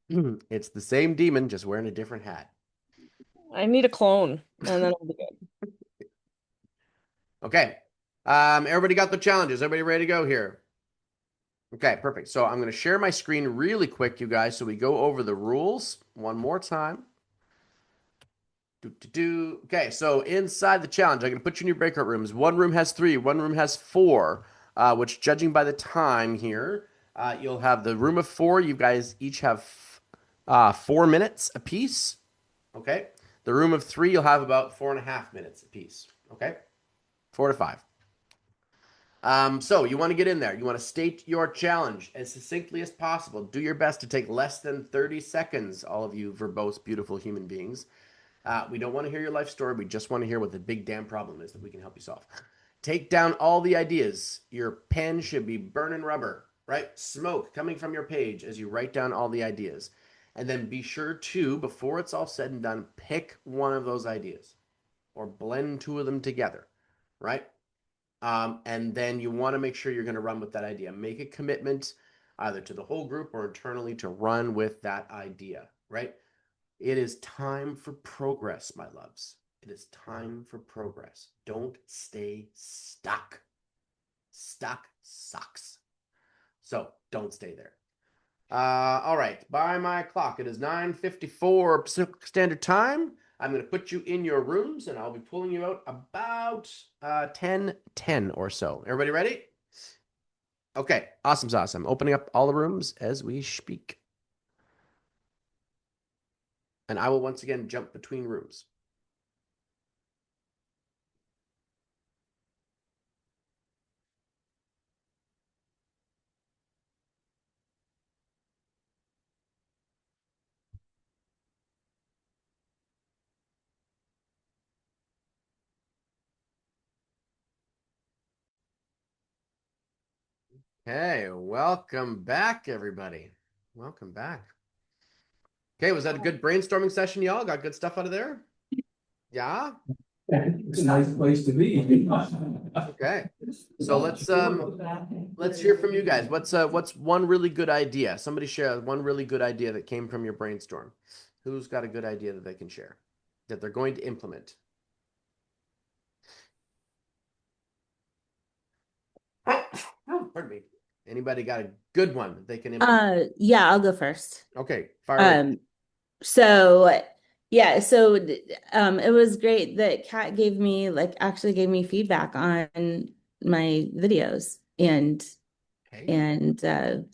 S1: It's the same demon, just wearing a different hat.
S7: I need a clone, and then I'll be good.
S1: Okay. Everybody got the challenges. Everybody ready to go here? Okay, perfect. So I'm going to share my screen really quick, you guys, so we go over the rules one more time. Okay, so inside the challenge, I'm going to put you in your breakout rooms. One room has 3, one room has 4, which judging by the time here, you'll have the room of 4. You guys each have 4 minutes apiece. Okay. The room of 3, you'll have about 4.5 minutes apiece. Okay. 4 to 5. So you want to get in there. You want to state your challenge as succinctly as possible. Do your best to take less than 30 seconds, all of you verbose, beautiful human beings. We don't want to hear your life story. We just want to hear what the big damn problem is that we can help you solve. Take down all the ideas. Your pen should be burning rubber, right? Smoke coming from your page as you write down all the ideas. And then be sure to, before it's all said and done, pick one of those ideas or blend 2 of them together, right? And then you want to make sure you're going to run with that idea. Make a commitment either to the whole group or internally to run with that idea, right? It is time for progress, my loves. It is time for progress. Don't stay stuck. Stuck sucks. So don't stay there. All right. By my clock, it is 9:54 Pacific Standard Time. I'm going to put you in your rooms, and I'll be pulling you out about 10:10 or so. Everybody ready? Okay. Awesome sauce. I'm opening up all the rooms as we speak. And I will once again jump between rooms. Hey, welcome back, everybody. Welcome back. Okay, was that a good brainstorming session, y'all? Got good stuff out of there? Yeah?
S9: It's a nice place to be.
S1: Okay. So let's hear from you guys. What's one really good idea? Somebody share one really good idea that came from your brainstorm. Who's got a good idea that they can share that they're going to implement? Oh, pardon me. Anybody got a good one that they can implement?
S3: Yeah, I'll go first.
S1: Okay, fire away.
S3: So yeah, so it was great that Kat gave me actually gave me feedback on my videos and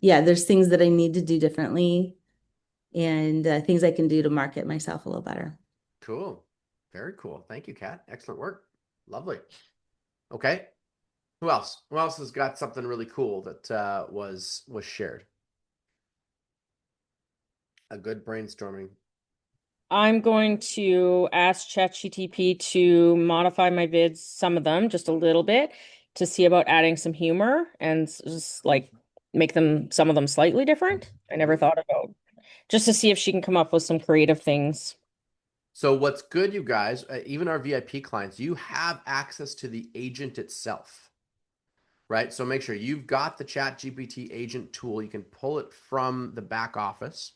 S3: yeah, there's things that I need to do differently and things I can do to market myself a little better.
S1: Cool. Very cool. Thank you, Kat. Excellent work. Lovely. Okay. Who else? Who else has got something really cool that was shared? A good brainstorming.
S7: I'm going to ask ChatGPT to modify my vids, some of them, just a little bit, to see about adding some humor and just like make some of them slightly different. I never thought about just to see if she can come up with some creative things.
S1: So what's good, you guys, even our VIP clients, you have access to the agent itself, right? So make sure you've got the ChatGPT agent tool. You can pull it from the back office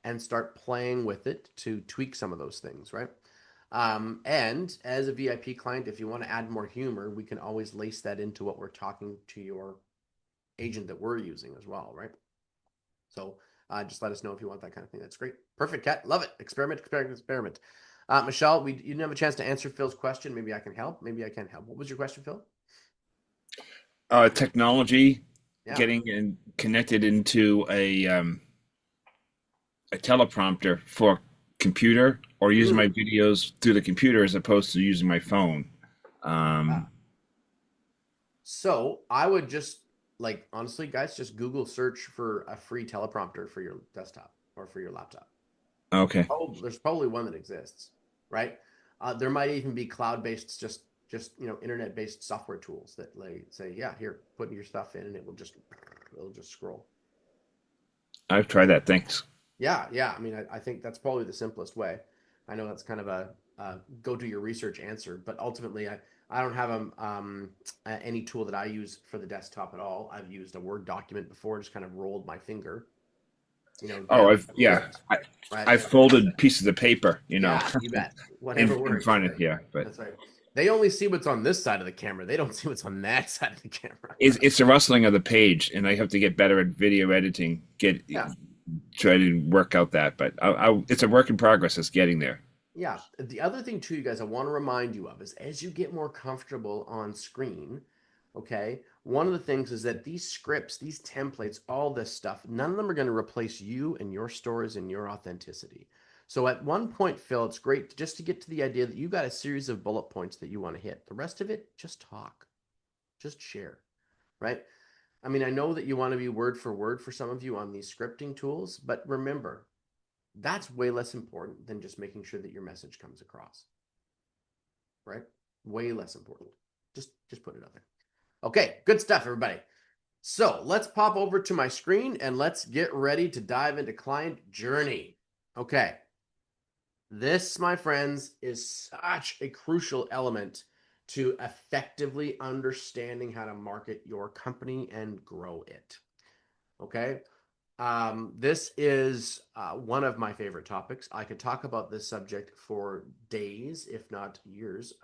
S1: and start playing with it to tweak some of those things, right? And as a VIP client, if you want to add more humor, we can always lace that into what we're talking to your agent that we're using as well, right? So just let us know if you want that kind of thing. That's great. Perfect, Kat. Love it. Experiment, experiment, experiment. Michelle, you didn't have a chance to answer Phil's question. Maybe I can help. Maybe I can help. What was your question, Phil?
S5: Technology
S1: Yeah.
S5: getting connected into a teleprompter for computer or using my videos through the computer as opposed to using my phone.
S1: So I would just honestly, guys, just Google search for a free teleprompter for your desktop or for your laptop.
S5: Okay.
S1: Oh, there's probably one that exists, right? There might even be cloud-based, just internet-based software tools that say, yeah, here, put your stuff in, and it'll just scroll.
S5: I've tried that. Thanks.
S1: Yeah, yeah. I mean, I think that's probably the simplest way. I know that's kind of a go do your research answer, but ultimately, I don't have any tool that I use for the desktop at all. I've used a Word document before, just kind of rolled my finger,
S5: Oh,
S1: down. Right.
S5: I've folded pieces of paper,
S1: Yeah, you bet. Whatever
S5: in
S1: works.
S5: front
S1: Right?
S5: of here, but
S1: That's right. They only see what's on this side of the camera. They don't see what's on that side of the camera.
S5: it's the rustling of the page, and I have to get better at video editing. Try to work out that, but it's a work in progress. It's getting there.
S1: Yeah. The other thing too, you guys, I want to remind you of is as you get more comfortable on screen, okay, one of the things is that these scripts, these templates, all this stuff, none of them are going to replace you and your stories and your authenticity. So at one point, Phil, it's great just to get to the idea that you got a series of bullet points that you want to hit. The rest of it, just talk, just share, right? I mean, I know that you want to be word for some of you on these scripting tools, but remember, that's way less important than just making sure that your message comes across, right? Way less important. Just put it out there. Okay, good stuff, everybody. So let's pop over to my screen and let's get ready to dive into client journey. Okay. This, my friends, is such a crucial element to effectively understanding how to market your company and grow it. Okay. This is one of my favorite topics. I could talk about this subject for days, if not years,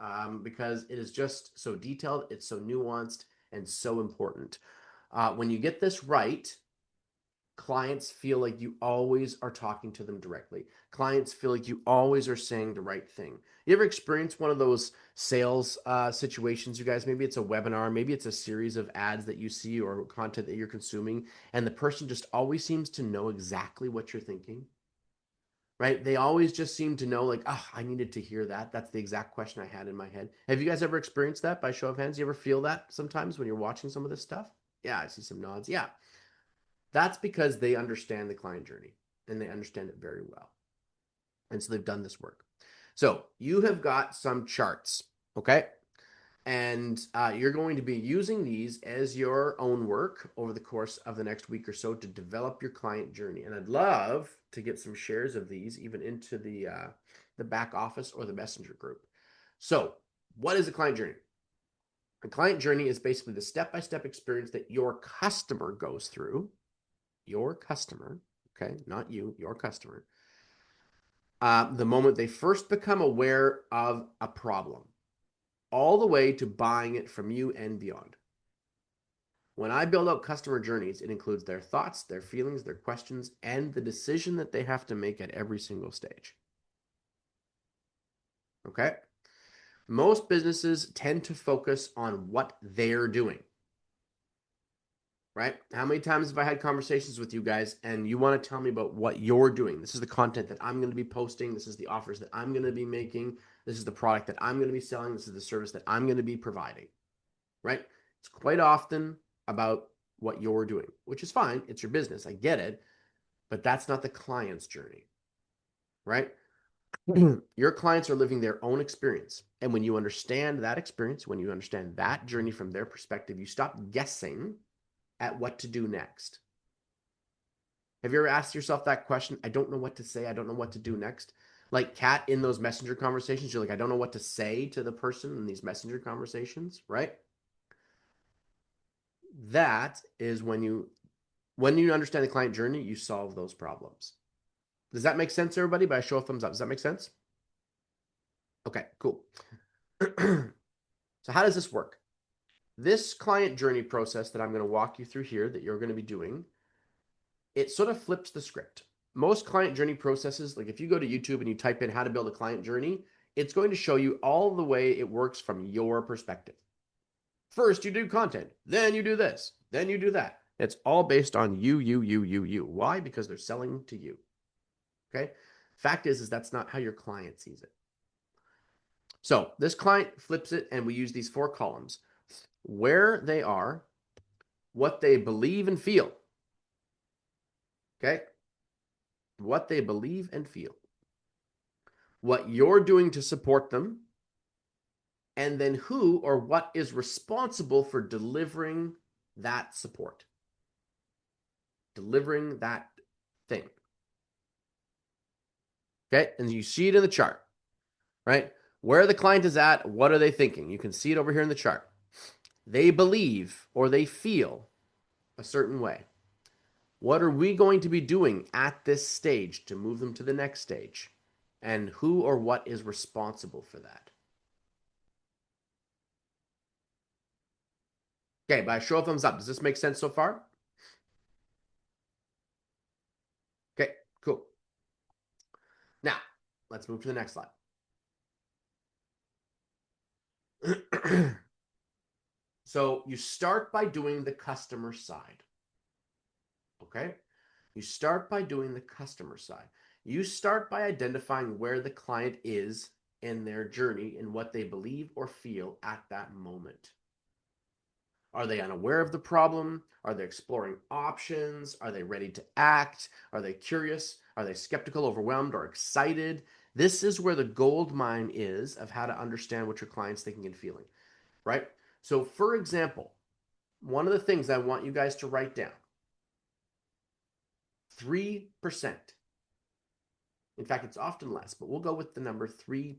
S1: because it is just so detailed, it's so nuanced, and so important. When you get this right, clients feel like you always are talking to them directly. Clients feel like you always are saying the right thing. You ever experience one of those sales situations, you guys? Maybe it's a webinar, maybe it's a series of ads that you see or content that you're consuming, and the person just always seems to know exactly what you're thinking, right? They always just seem to know, like, oh, I needed to hear that. That's the exact question I had in my head. Have you guys ever experienced that by show of hands? You ever feel that sometimes when you're watching some of this stuff? Yeah, I see some nods. Yeah. That's because they understand the client journey and they understand it very well. And so they've done this work. So you have got some charts, okay? And you're going to be using these as your own work over the course of the next week or so to develop your client journey. And I'd love to get some shares of these even into the back office or the messenger group. So what is a client journey? A client journey is basically the step-by-step experience that your customer goes through. Your customer, okay, not you, your customer. The moment they first become aware of a problem, all the way to buying it from you and beyond. When I build out customer journeys, it includes their thoughts, their feelings, their questions, and the decision that they have to make at every single stage. Okay? Most businesses tend to focus on what they're doing. Right? How many times have I had conversations with you guys and you want to tell me about what you're doing? This is the content that I'm going to be posting. This is the offers that I'm going to be making. This is the product that I'm going to be selling. This is the service that I'm going to be providing. Right? It's quite often about what you're doing, which is fine. It's your business. I get it. But that's not the client's journey. Right? Your clients are living their own experience. And when you understand that experience, when you understand that journey from their perspective, you stop guessing at what to do next. Have you ever asked yourself that question? I don't know what to say. I don't know what to do next. Like Kat in those messenger conversations, you're like, I don't know what to say to the person in these messenger conversations, right? That is when you understand the client journey, you solve those problems. Does that make sense, everybody? By a show of thumbs up. Does that make sense? Okay, cool. So how does this work? This client journey process that I'm going to walk you through here that you're going to be doing, it sort of flips the script. Most client journey processes, like if you go to YouTube and you type in how to build a client journey, it's going to show you all the way it works from your perspective. First, you do content, then you do this, then you do that. It's all based on you. Why? Because they're selling to you. Okay. Fact is that's not how your client sees it. So this client flips it and we use these 4 columns: where they are, what they believe and feel. Okay. What they believe and feel, what you're doing to support them, and then who or what is responsible for delivering that support, delivering that thing. Okay. And you see it in the chart, right? Where the client is at, what are they thinking? You can see it over here in the chart. They believe or they feel a certain way. What are we going to be doing at this stage to move them to the next stage? And who or what is responsible for that? Okay, by a show of thumbs up, does this make sense so far? Okay, cool. Now, let's move to the next slide. So you start by doing the customer side. Okay? You start by doing the customer side. You start by identifying where the client is in their journey and what they believe or feel at that moment. Are they unaware of the problem? Are they exploring options? Are they ready to act? Are they curious? Are they skeptical, overwhelmed, or excited? This is where the gold mine is of how to understand what your client's thinking and feeling, right? So for example, one of the things I want you guys to write down, 3%. In fact, it's often less, but we'll go with the number 3%.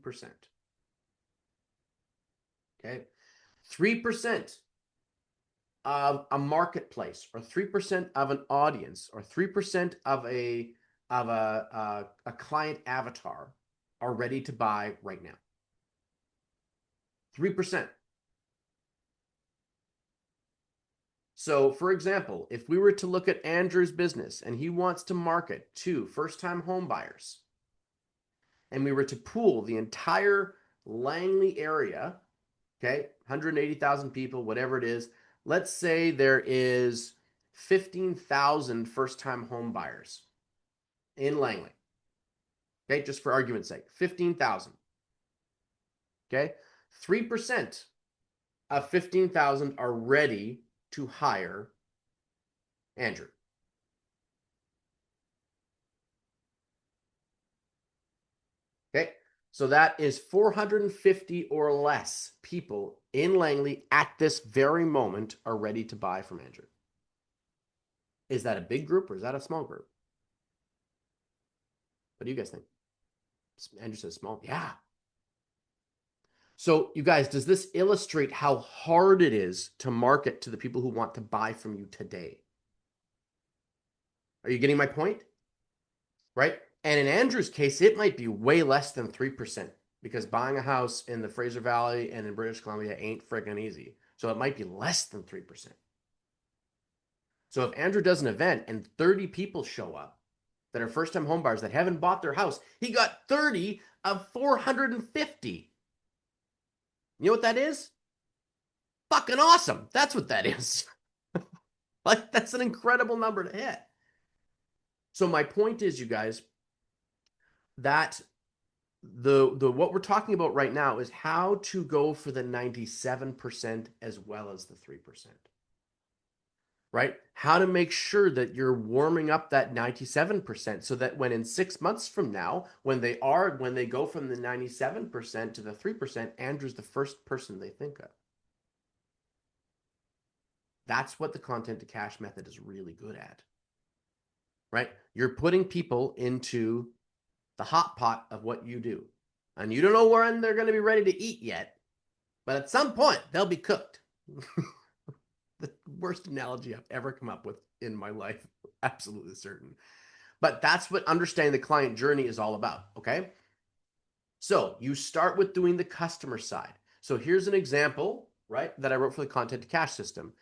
S1: Okay? 3% of a marketplace, or 3% of an audience, or 3% of a client avatar are ready to buy right now. 3%. So for example, if we were to look at Andrew's business and he wants to market to first-time home buyers, and we were to pool the entire Langley area, okay, 180,000 people, whatever it is, let's say there is 15,000 first-time home buyers in Langley. Okay, just for argument's sake, 15,000. Okay, 3% of 15,000 are ready to hire Andrew. Okay, So that is 450 or less people in Langley at this very moment are ready to buy from Andrew. Is that a big group or is that a small group? What do you guys think? Andrew says small. Yeah. So you guys, does this illustrate how hard it is to market to the people who want to buy from you today? Are you getting my point? Right? And in Andrew's case, it might be way less than 3% because buying a house in the Fraser Valley and in British Columbia ain't freaking easy. So it might be less than 3%. So if Andrew does an event and 30 people show up that are first-time homebuyers that haven't bought their house, he got 30 of 450. You know what that is? Fucking awesome. That's what that is. Like, that's an incredible number to hit. So my point is, you guys, that the what we're talking about right now is how to go for the 97% as well as the 3%. Right? How to make sure that you're warming up that 97% so that when in 6 months from now, when they go from the 97% to the 3%, Andrew's the first person they think of. That's what the content to cash method is really good at. Right? You're putting people into the hot pot of what you do. And you don't know when they're going to be ready to eat yet, but at some point they'll be cooked. The worst analogy I've ever come up with in my life. Absolutely certain. But that's what understanding the client journey is all about, okay? So you start with doing the customer side. So here's an example, right, that I wrote for the content to cash system.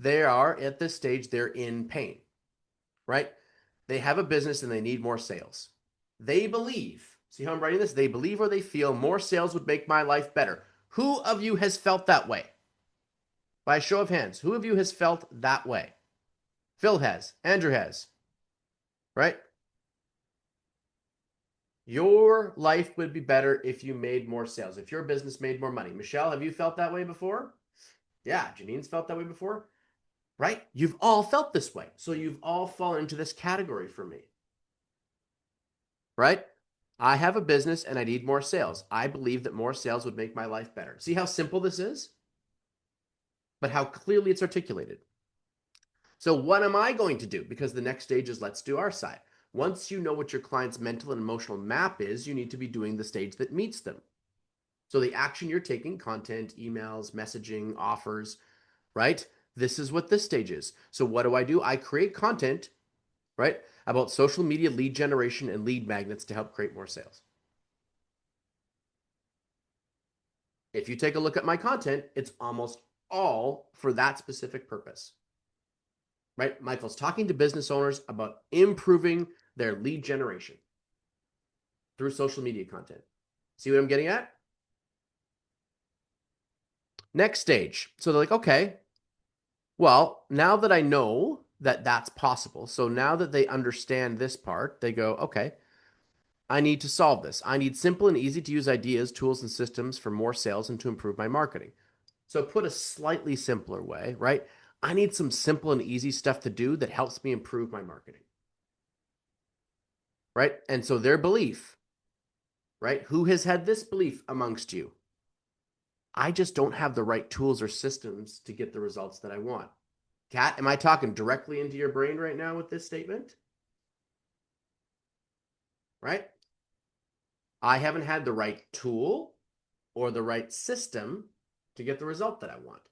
S1: They are at this stage, they're in pain, right? They have a business and they need more sales. They believe, see how I'm writing this? They believe or they feel more sales would make my life better. Who of you has felt that way? By a show of hands, who of you has felt that way? Phil has. Andrew has. Right? Your life would be better if you made more sales, if your business made more money. Michelle, have you felt that way before? Yeah, Janine's felt that way before. Right? You've all felt this way. So you've all fallen into this category for me. Right? I have a business and I need more sales. I believe that more sales would make my life better. See how simple this is? But how clearly it's articulated. So what am I going to do? Because the next stage is let's do our side. Once you know what your client's mental and emotional map is, you need to be doing the stage that meets them. So the action you're taking, content, emails, messaging, offers, right? This is what this stage is. So what do? I create content, right, about social media lead generation and lead magnets to help create more sales. If you take a look at my content, it's almost all for that specific purpose. Right? Michael's talking to business owners about improving their lead generation through social media content. See what I'm getting at? Next stage. So they're like, okay, well, now that I know that that's possible, so now that they understand this part, they go, okay, I need to solve this. I need simple and easy to use ideas, tools, and systems for more sales and to improve my marketing. So put a slightly simpler way, right? I need some simple and easy stuff to do that helps me improve my marketing. Right? And so their belief, right? Who has had this belief amongst you? I just don't have the right tools or systems to get the results that I want. Kat, am I talking directly into your brain right now with this statement? Right? I haven't had the right tool or the right system to get the result that I want.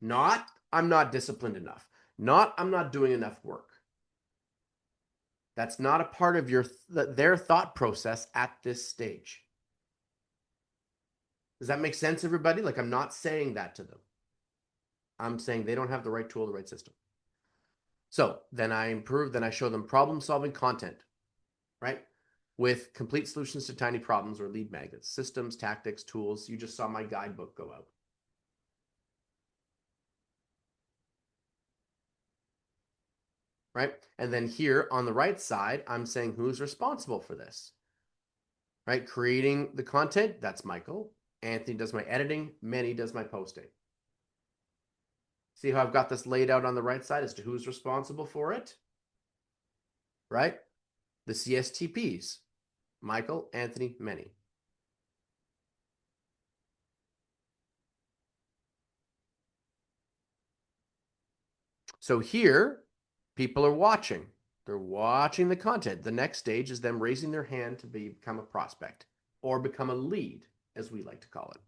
S1: Not, I'm not disciplined enough. Not, I'm not doing enough work. That's not a part of their thought process at this stage. Does that make sense, everybody? Like, I'm not saying that to them. I'm saying they don't have the right tool, the right system. So then I show them problem-solving content, right? With complete solutions to tiny problems or lead magnets, systems, tactics, tools. You just saw my guidebook go out. Right? And then here on the right side, I'm saying who's responsible for this, right? Creating the content, that's Michael. Anthony does my editing. Manny does my posting. See how I've got this laid out on the right side as to who's responsible for it, right? The CSTPs, Michael, Anthony, many. So here, people are watching. They're watching the content. The next stage is them raising their hand to become a prospect or become a lead, as we like to call it.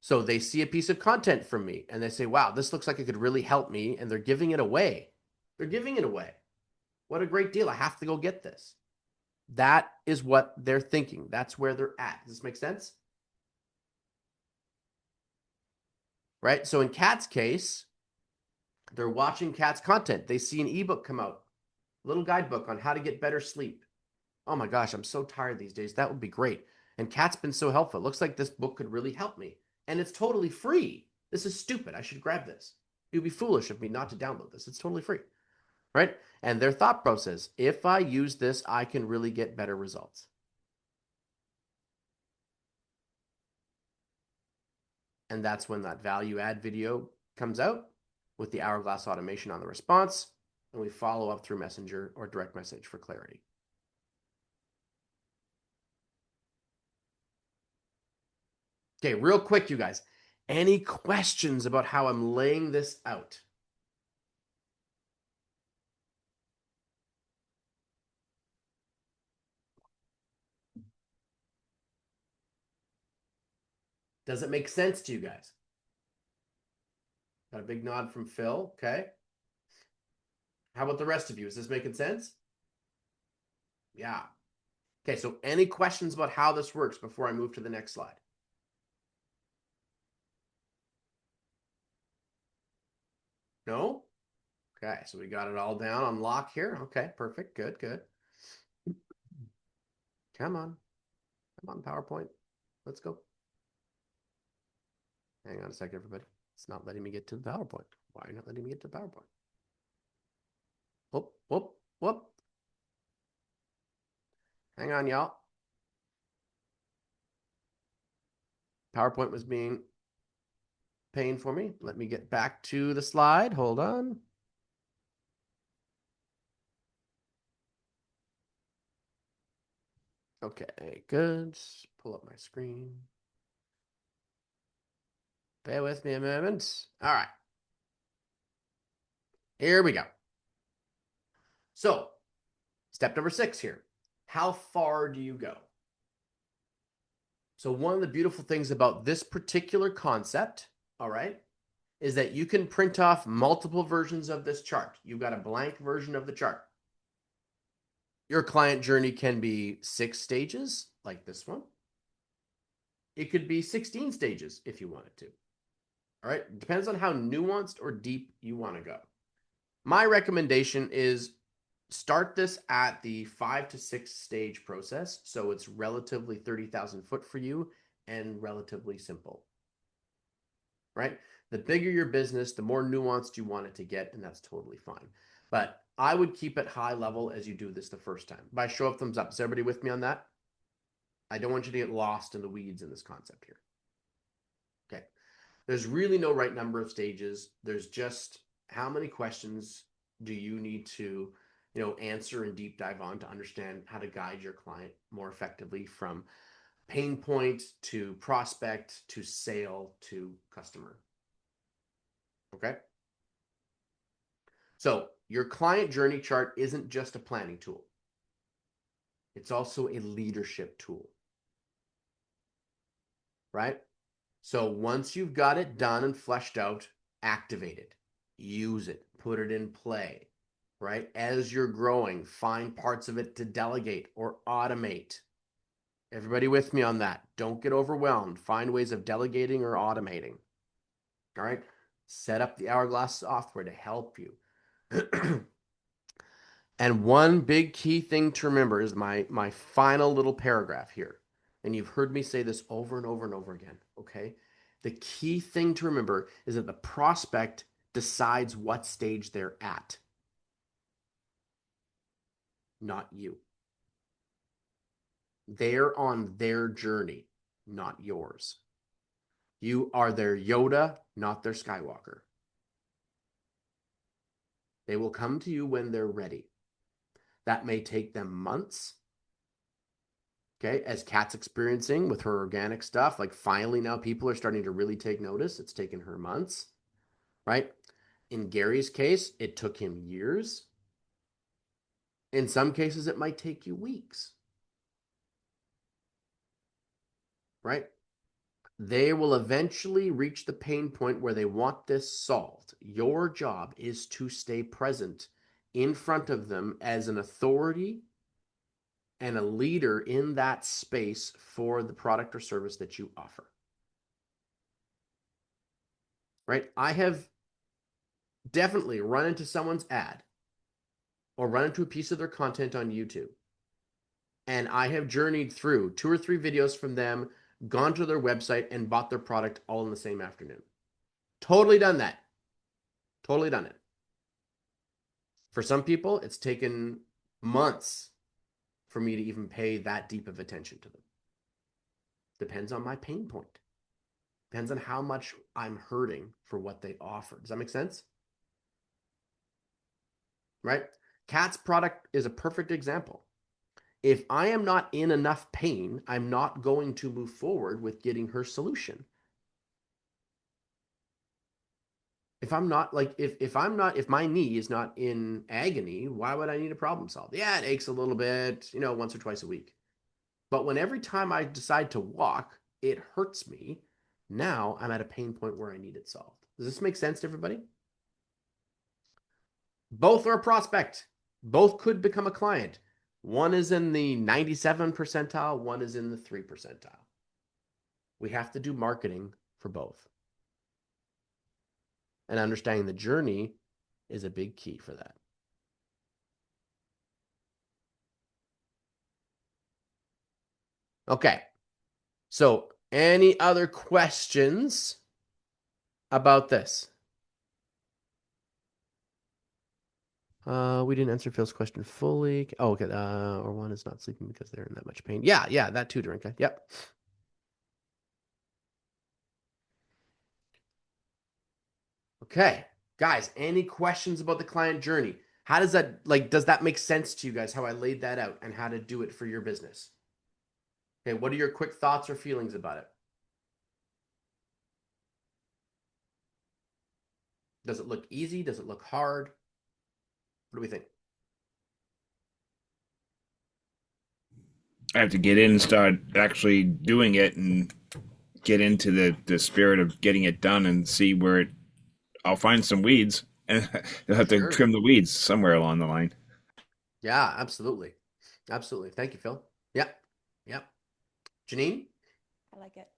S1: So they see a piece of content from me and they say, wow, this looks like it could really help me. And they're giving it away. They're giving it away. What a great deal. I have to go get this. That is what they're thinking. That's where they're at. Does this make sense? Right? So in Kat's case, they're watching Kat's content. They see an ebook come out, a little guidebook on how to get better sleep. Oh my gosh, I'm so tired these days. That would be great. And Kat's been so helpful. It looks like this book could really help me. And it's totally free. This is stupid. I should grab this. It would be foolish of me not to download this. It's totally free. Right? And their thought process, if I use this, I can really get better results. And that's when that value add video comes out with the hourglass automation on the response. And we follow up through Messenger or direct message for clarity. Okay, real quick, you guys. Any questions about how I'm laying this out? Does it make sense to you guys? Got a big nod from Phil. Okay. How about the rest of you? Is this making sense? Yeah. Okay, so any questions about how this works before I move to the next slide? No? Okay, so we got it all down on lock here. Okay, perfect. Good, good. Come on. Come on, PowerPoint. Let's go. Hang on a second, everybody. It's not letting me get to the PowerPoint. Why are you not letting me get to the PowerPoint? Whoop, whoop, whoop. Hang on, y'all. PowerPoint was being pain for me. Let me get back to the slide. Hold on. Okay, good. Pull up my screen. Bear with me a moment. All right. Here we go. So, step number 6 here. How far do you go? So one of the beautiful things about this particular concept, all right, is that you can print off multiple versions of this chart. You've got a blank version of the chart. Your client journey can be 6 stages, like this one. It could be 16 stages if you wanted to. All right, it depends on how nuanced or deep you want to go. My recommendation is start this at the 5 to 6 stage process. So it's relatively 30,000 foot for you and relatively simple, right? The bigger your business, the more nuanced you want it to get, and that's totally fine. But I would keep it high level as you do this the first time. By show of thumbs up, is everybody with me on that? I don't want you to get lost in the weeds in this concept here. Okay. There's really no right number of stages. There's just how many questions do you need to, answer and deep dive on to understand how to guide your client more effectively from pain point to prospect to sale to customer. Okay. So your client journey chart isn't just a planning tool. It's also a leadership tool, right? So once you've got it done and fleshed out, activate it, use it, put it in play, right? As you're growing, find parts of it to delegate or automate. Everybody with me on that? Don't get overwhelmed. Find ways of delegating or automating. All right. Set up the Hourglass software to help you. And one big key thing to remember is my final little paragraph here. And you've heard me say this over and over and over again. Okay. The key thing to remember is that the prospect decides what stage they're at, not you. They're on their journey, not yours. You are their Yoda, not their Skywalker. They will come to you when they're ready. That may take them months. Okay, as Kat's experiencing with her organic stuff, like finally now people are starting to really take notice. It's taken her months, right? In Gary's case, it took him years. In some cases, it might take you weeks, right? They will eventually reach the pain point where they want this solved. Your job is to stay present in front of them as an authority and a leader in that space for the product or service that you offer. Right? I have definitely run into someone's ad or run into a piece of their content on YouTube. And I have journeyed through 2 or 3 videos from them, gone to their website and bought their product all in the same afternoon. Totally done that. Totally done it. For some people, it's taken months for me to even pay that deep of attention to them. Depends on my pain point. Depends on how much I'm hurting for what they offer. Does that make sense? Right? Kat's product is a perfect example. If I am not in enough pain, I'm not going to move forward with getting her solution. If I'm not like, if my knee is not in agony, why would I need a problem solved? Yeah, it aches a little bit, once or twice a week. But when every time I decide to walk, it hurts me, now I'm at a pain point where I need it solved. Does this make sense to everybody? Both are a prospect. Both could become a client. One is in the 97 percentile, one is in the 3 percentile. We have to do marketing for both. And understanding the journey is a big key for that. Okay. So, any other questions about this? We didn't answer Phil's question fully. Oh, okay. Or one is not sleeping because they're in that much pain. Yeah, that too, Dorinka. Yep. Okay, guys, any questions about the client journey? How does that, does that make sense to you guys, how I laid that out and how to do it for your business? Okay, what are your quick thoughts or feelings about it? Does it look easy? Does it look hard? What do we think?
S5: I have to get in and start actually doing it and get into the spirit of getting it done and see where I'll find some weeds and I'll have to trim the weeds somewhere along the line.
S1: Yeah, absolutely. Absolutely. Thank you, Phil. Yep. Janine?
S6: I like it.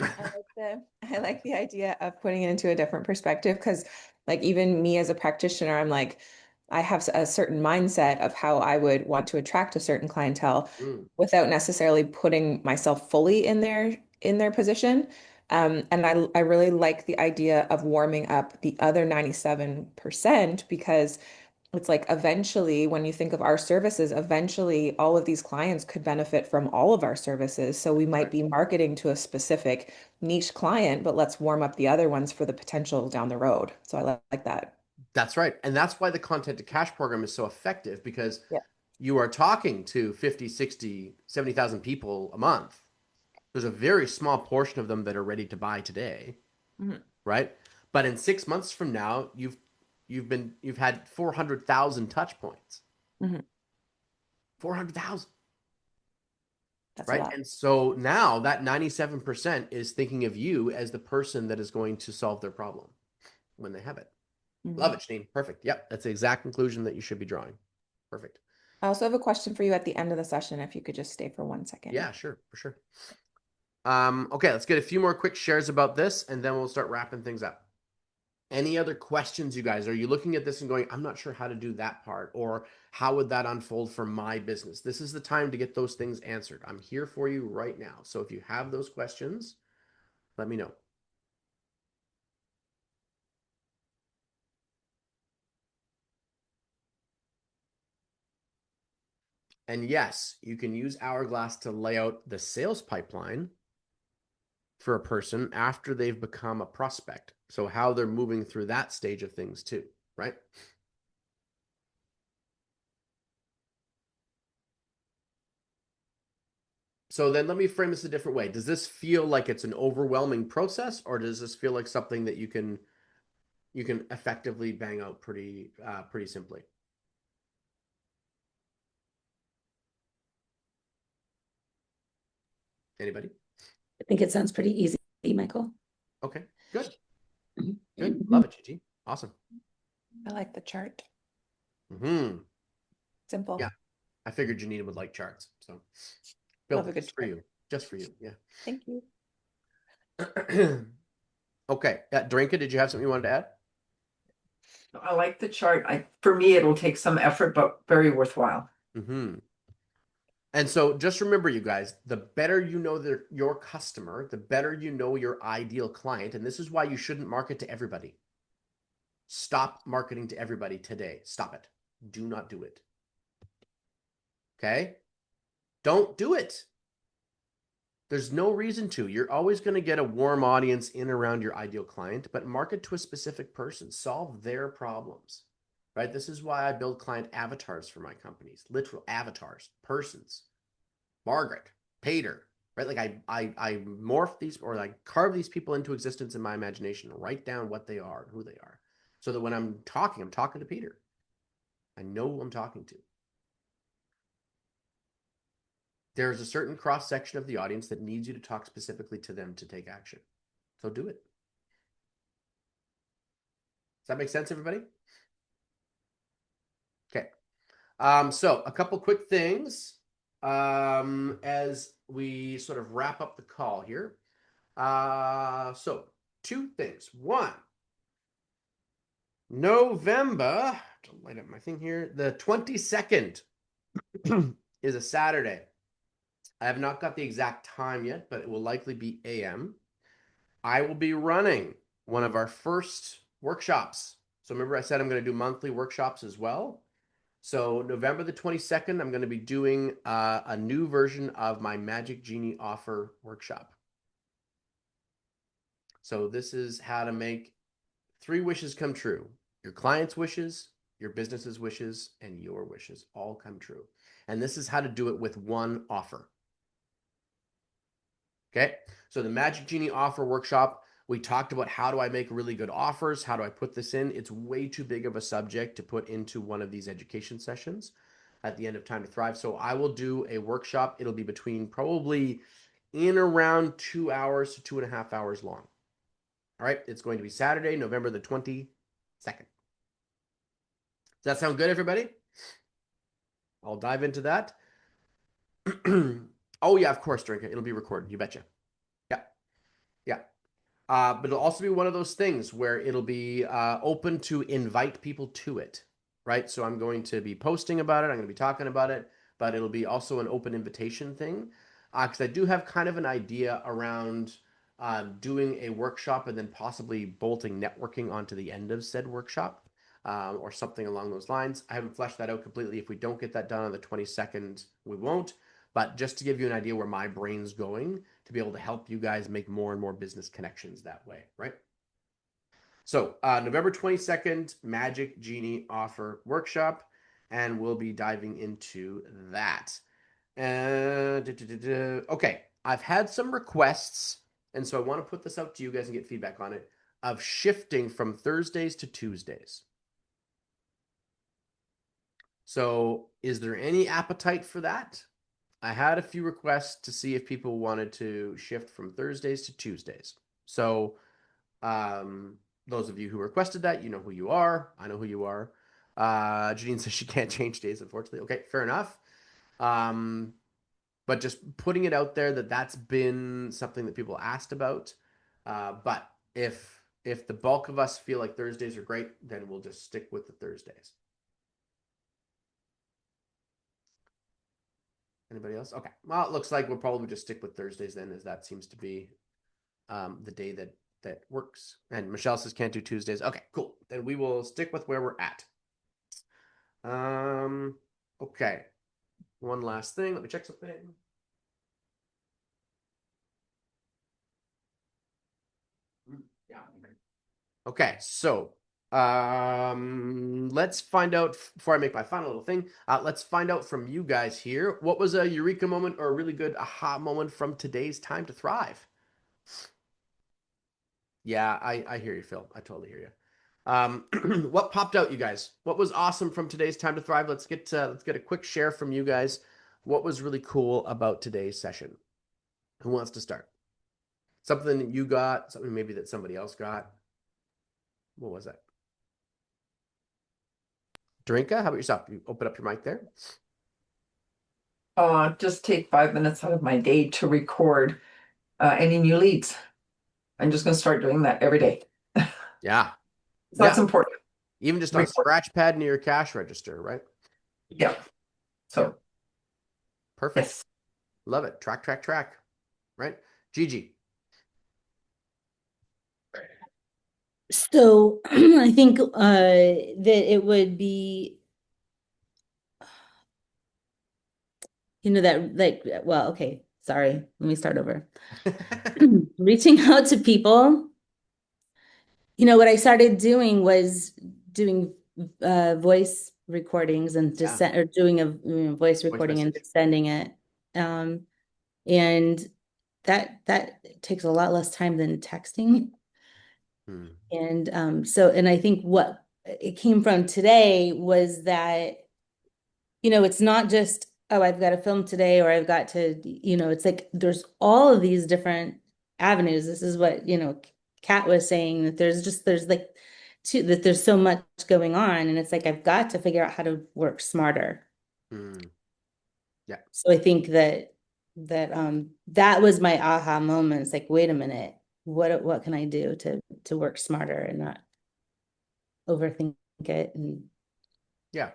S6: I like the idea of putting it into a different perspective because like even me as a practitioner, I'm like, I have a certain mindset of how I would want to attract a certain clientele without necessarily putting myself fully in their position. And I really like the idea of warming up the other 97% because it's like eventually, when you think of our services, eventually all of these clients could benefit from all of our services. So we might be marketing to a specific niche client, but let's warm up the other ones for the potential down the road. So I like that.
S1: That's right. And that's why the content to cash program is so effective because you are talking to 50, 60, 70,000 people a month. There's a very small portion of them that are ready to buy today, right? But in 6 months from now, you've had 400,000 touch points. 400,000.
S6: That's
S1: right? And so now that 97% is thinking of you as the person that is going to solve their problem when they have it. Love it, Janine. Perfect. Yep. That's the exact conclusion that you should be drawing. Perfect.
S6: I also have a question for you at the end of the session, if you could just stay for 1 second.
S1: Yeah, sure. For sure. Okay, let's get a few more quick shares about this and then we'll start wrapping things up. Any other questions, you guys? Are you looking at this and going, I'm not sure how to do that part, or how would that unfold for my business? This is the time to get those things answered. I'm here for you right now. So if you have those questions, let me know. And yes, you can use Hourglass to lay out the sales pipeline for a person after they've become a prospect. So how they're moving through that stage of things too, right? So then let me frame this a different way. Does this feel like it's an overwhelming process, or does this feel like something that you can effectively bang out pretty simply? Anybody?
S3: I think it sounds pretty easy, Michael.
S1: Okay, good. Good. Love it, Gigi. Awesome.
S6: I like the chart.
S1: Mm-hmm.
S6: Simple.
S1: Yeah, I figured Janina would like charts, so
S6: Love
S1: built
S6: a
S1: it
S6: good
S1: just for
S6: chart.
S1: you. Just for you. Yeah.
S6: Thank you.
S1: Okay. Drinka, did you have something you wanted to add?
S4: I like the chart. For me, it'll take some effort, but very worthwhile.
S1: Mm-hmm. And so just remember, you guys, the better you know your customer, the better you know your ideal client. And this is why you shouldn't market to everybody. Stop marketing to everybody today. Stop it. Do not do it. Okay? Don't do it. There's no reason to. You're always going to get a warm audience in around your ideal client, but market to a specific person. Solve their problems. Right? This is why I build client avatars for my companies. Literal avatars, persons. Margaret, Peter, right? Like I morph these, or I carve these people into existence in my imagination, write down what they are and who they are, so that when I'm talking to Peter. I know who I'm talking to. There's a certain cross section of the audience that needs you to talk specifically to them to take action. So do it. Does that make sense, everybody? Okay. So a couple quick things as we sort of wrap up the call here. So two things. One, November, to light up my thing here, the 22nd is a Saturday. I have not got the exact time yet, but it will likely be AM. I will be running one of our first workshops. So remember I said I'm going to do monthly workshops as well. So November the 22nd, I'm going to be doing a new version of my Magic Genie offer workshop. So this is how to make 3 wishes come true. Your client's wishes, your business's wishes, and your wishes all come true. And this is how to do it with one offer. Okay, so the Magic Genie offer workshop, we talked about how do I make really good offers? How do I put this in? It's way too big of a subject to put into one of these education sessions at the end of Time to Thrive. So I will do a workshop. It'll be between probably in around 2 hours to 2.5 hours long. All right, it's going to be Saturday, November the 22nd. Does that sound good, everybody? I'll dive into that. Oh, yeah, of course, Drinker. It'll be recorded. You betcha. Yeah. Yeah. But it'll also be one of those things where it'll be open to invite people to it, right? So I'm going to be posting about it. I'm going to be talking about it, but it'll be also an open invitation thing. Because I do have kind of an idea around doing a workshop and then possibly bolting networking onto the end of said workshop. Or something along those lines. I haven't fleshed that out completely. If we don't get that done on the 22nd, we won't. But just to give you an idea where my brain's going, to be able to help you guys make more and more business connections that way, right? So November 22nd, Magic Genie offer workshop, and we'll be diving into that. Okay, I've had some requests, and so I want to put this out to you guys and get feedback on it, of shifting from Thursdays to Tuesdays. So is there any appetite for that? I had a few requests to see if people wanted to shift from Thursdays to Tuesdays. So those of you who requested that, you know who you are. I know who you are. Janine says she can't change days, unfortunately. Okay, fair enough. But just putting it out there that that's been something that people asked about. But if the bulk of us feel like Thursdays are great, then we'll just stick with the Thursdays. Anybody else? Okay. Well, it looks like we'll probably just stick with Thursdays then, as that seems to be the day that works. And Michelle says can't do Tuesdays. Okay, cool. Then we will stick with where we're at. Okay. One last thing. Let me check something. Yeah. Okay, so Let's find out before I make my final little thing. Let's find out from you guys here. What was a eureka moment or a really good aha moment from today's Time to Thrive? Yeah, I hear you, Phil. I totally hear you. What popped out, you guys? What was awesome from today's Time to Thrive? Let's get a quick share from you guys. What was really cool about today's session? Who wants to start? Something that you got, something maybe that somebody else got. What was that? Drinka, how about yourself? You open up your mic there.
S4: Just take 5 minutes out of my day to record any new leads. I'm just going to start doing that every day.
S1: Yeah.
S4: That's important.
S1: Even just on Scratchpad near your cash register, right?
S4: Yeah. So
S1: perfect.
S4: Yes.
S1: Love it. Track. Right? Gigi.
S3: So I think that it would be, that like, well, okay, sorry, let me start over. Reaching out to people. What I started doing was doing voice recordings and just or doing a voice recording and just sending it. And that takes a lot less time than texting. And and I think what it came from today was that, it's not just, oh, I've got to film today, or I've got to, it's like there's all of these different avenues. This is what, Kat was saying, that there's like that there's so much going on, and it's like I've got to figure out how to work smarter.
S1: Yeah.
S3: So I think that was my aha moment. It's like, wait a minute, what can I do to work smarter and not overthink it? And
S1: yeah.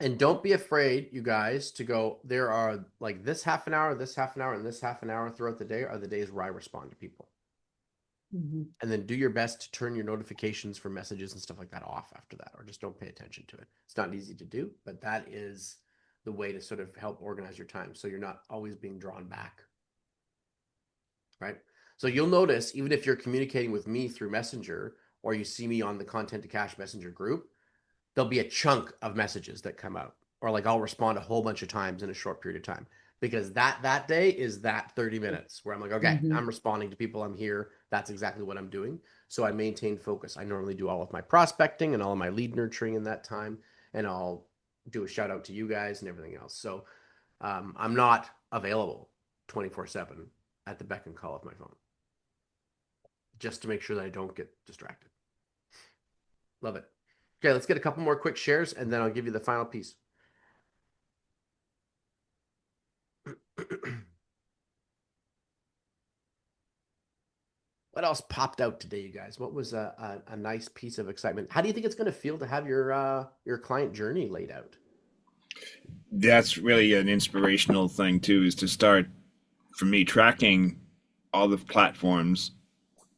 S1: And don't be afraid, you guys, to go, there are like this half an hour, and this half an hour throughout the day are the days where I respond to people. And then do your best to turn your notifications for messages and stuff like that off after that, or just don't pay attention to it. It's not easy to do, but that is the way to sort of help organize your time, so you're not always being drawn back. Right? So you'll notice, even if you're communicating with me through Messenger, or you see me on the Content to Cash Messenger group, there'll be a chunk of messages that come out, or like I'll respond a whole bunch of times in a short period of time, because that day is that 30 minutes where I'm like, okay, I'm responding to people. I'm here. That's exactly what I'm doing. So I maintain focus. I normally do all of my prospecting and all of my lead nurturing in that time, and I'll do a shout out to you guys and everything else. So I'm not available 24/7 at the beck and call of my phone, just to make sure that I don't get distracted. Love it. Okay, let's get a couple more quick shares, and then I'll give you the final piece. What else popped out today, you guys? What was a nice piece of excitement? How do you think it's going to feel to have your client journey laid out?
S5: That's really an inspirational thing too, is to start, for me, tracking all the platforms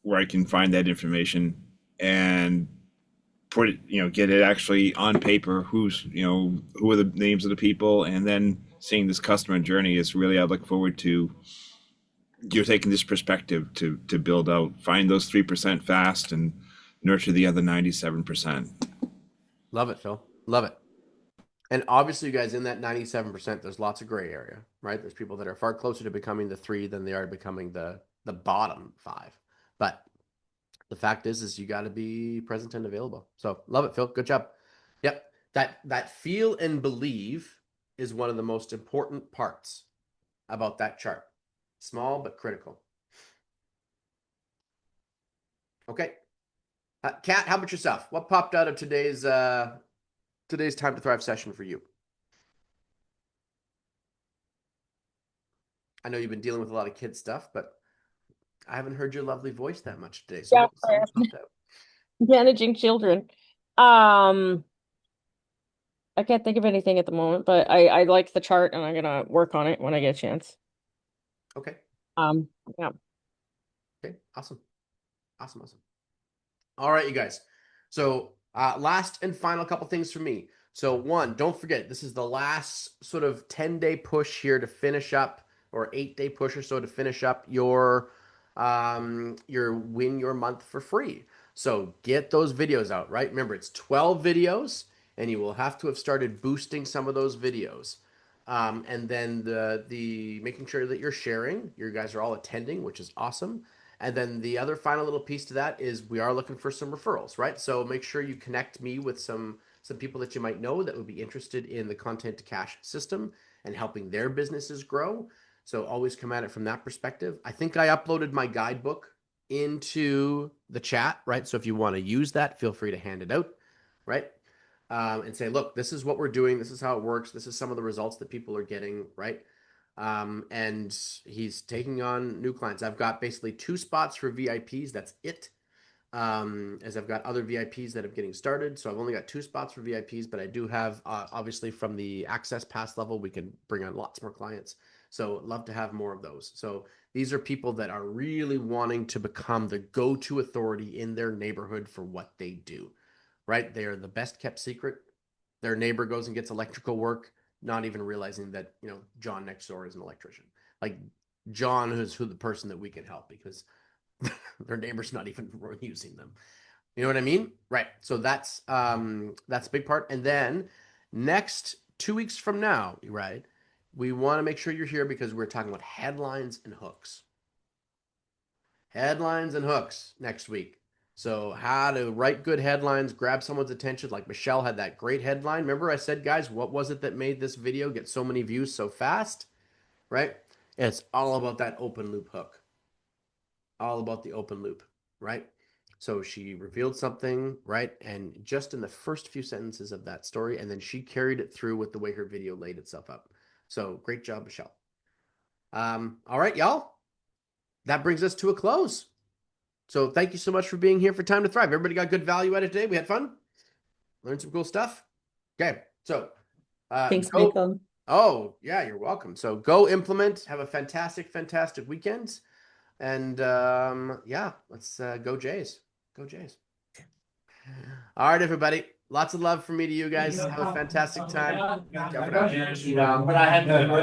S5: where I can find that information and put it, get it actually on paper. Who are the names of the people, and then seeing this customer journey is really, I look forward to. You're taking this perspective to build out, find those 3% fast and nurture the other 97%.
S1: Love it, Phil. Love it. And obviously, you guys, in that 97%, there's lots of gray area, right? There's people that are far closer to becoming the 3 than they are becoming the bottom 5. But the fact is you got to be present and available. So love it, Phil. Good job. Yep. That feel and believe is one of the most important parts about that chart. Small but critical. Okay. Kat, how about yourself? What popped out of today's Time to Thrive session for you? I know you've been dealing with a lot of kid stuff, but I haven't heard your lovely voice that much today. So
S7: Yeah, managing children. I can't think of anything at the moment, but I like the chart, and I'm gonna work on it when I get a chance.
S1: Okay.
S7: Yeah.
S1: Okay. Awesome. All right, you guys. So last and final couple things for me. So one, don't forget, this is the last sort of 10-day push here to finish up, or 8-day push or so to finish up your win your month for free. So get those videos out, right? Remember, it's 12 videos, and you will have to have started boosting some of those videos. And then the making sure that you're sharing. You guys are all attending, which is awesome. And then the other final little piece to that is we are looking for some referrals, right? So make sure you connect me with some people that you might know that would be interested in the content to cash system and helping their businesses grow. So always come at it from that perspective. I think I uploaded my guidebook into the chat, right? So if you want to use that, feel free to hand it out, right? And say, look, this is what we're doing. This is how it works. This is some of the results that people are getting, right? And he's taking on new clients. I've got basically 2 spots for VIPs. That's it. As I've got other VIPs that are getting started. So I've only got 2 spots for VIPs, but I do have, obviously from the access pass level, we can bring on lots more clients. So love to have more of those. So these are people that are really wanting to become the go-to authority in their neighborhood for what they do, right? They are the best kept secret. Their neighbor goes and gets electrical work, not even realizing that, John next door is an electrician. Like John is the person that we can help because their neighbor's not even using them. You know what I mean? Right. So that's a big part. And then next 2 weeks from now, right, we want to make sure you're here because we're talking about headlines and hooks. Headlines and hooks next week. So how to write good headlines, grab someone's attention. Like Michelle had that great headline. Remember I said, guys, what was it that made this video get so many views so fast? Right? It's all about that open loop hook. All about the open loop, right? So she revealed something, right? And just in the first few sentences of that story, and then she carried it through with the way her video laid itself up. So great job, Michelle. All right, y'all. That brings us to a close. So thank you so much for being here for Time to Thrive. Everybody got good value out of today? We had fun? Learned some cool stuff? Okay, so
S3: Thanks, Michael.
S1: Oh, yeah, you're welcome. So go implement. Have a fantastic, fantastic weekend. And yeah, let's go Jays. Go Jays. All right, everybody. Lots of love from me to you guys. Have a fantastic time.
S9: But I had to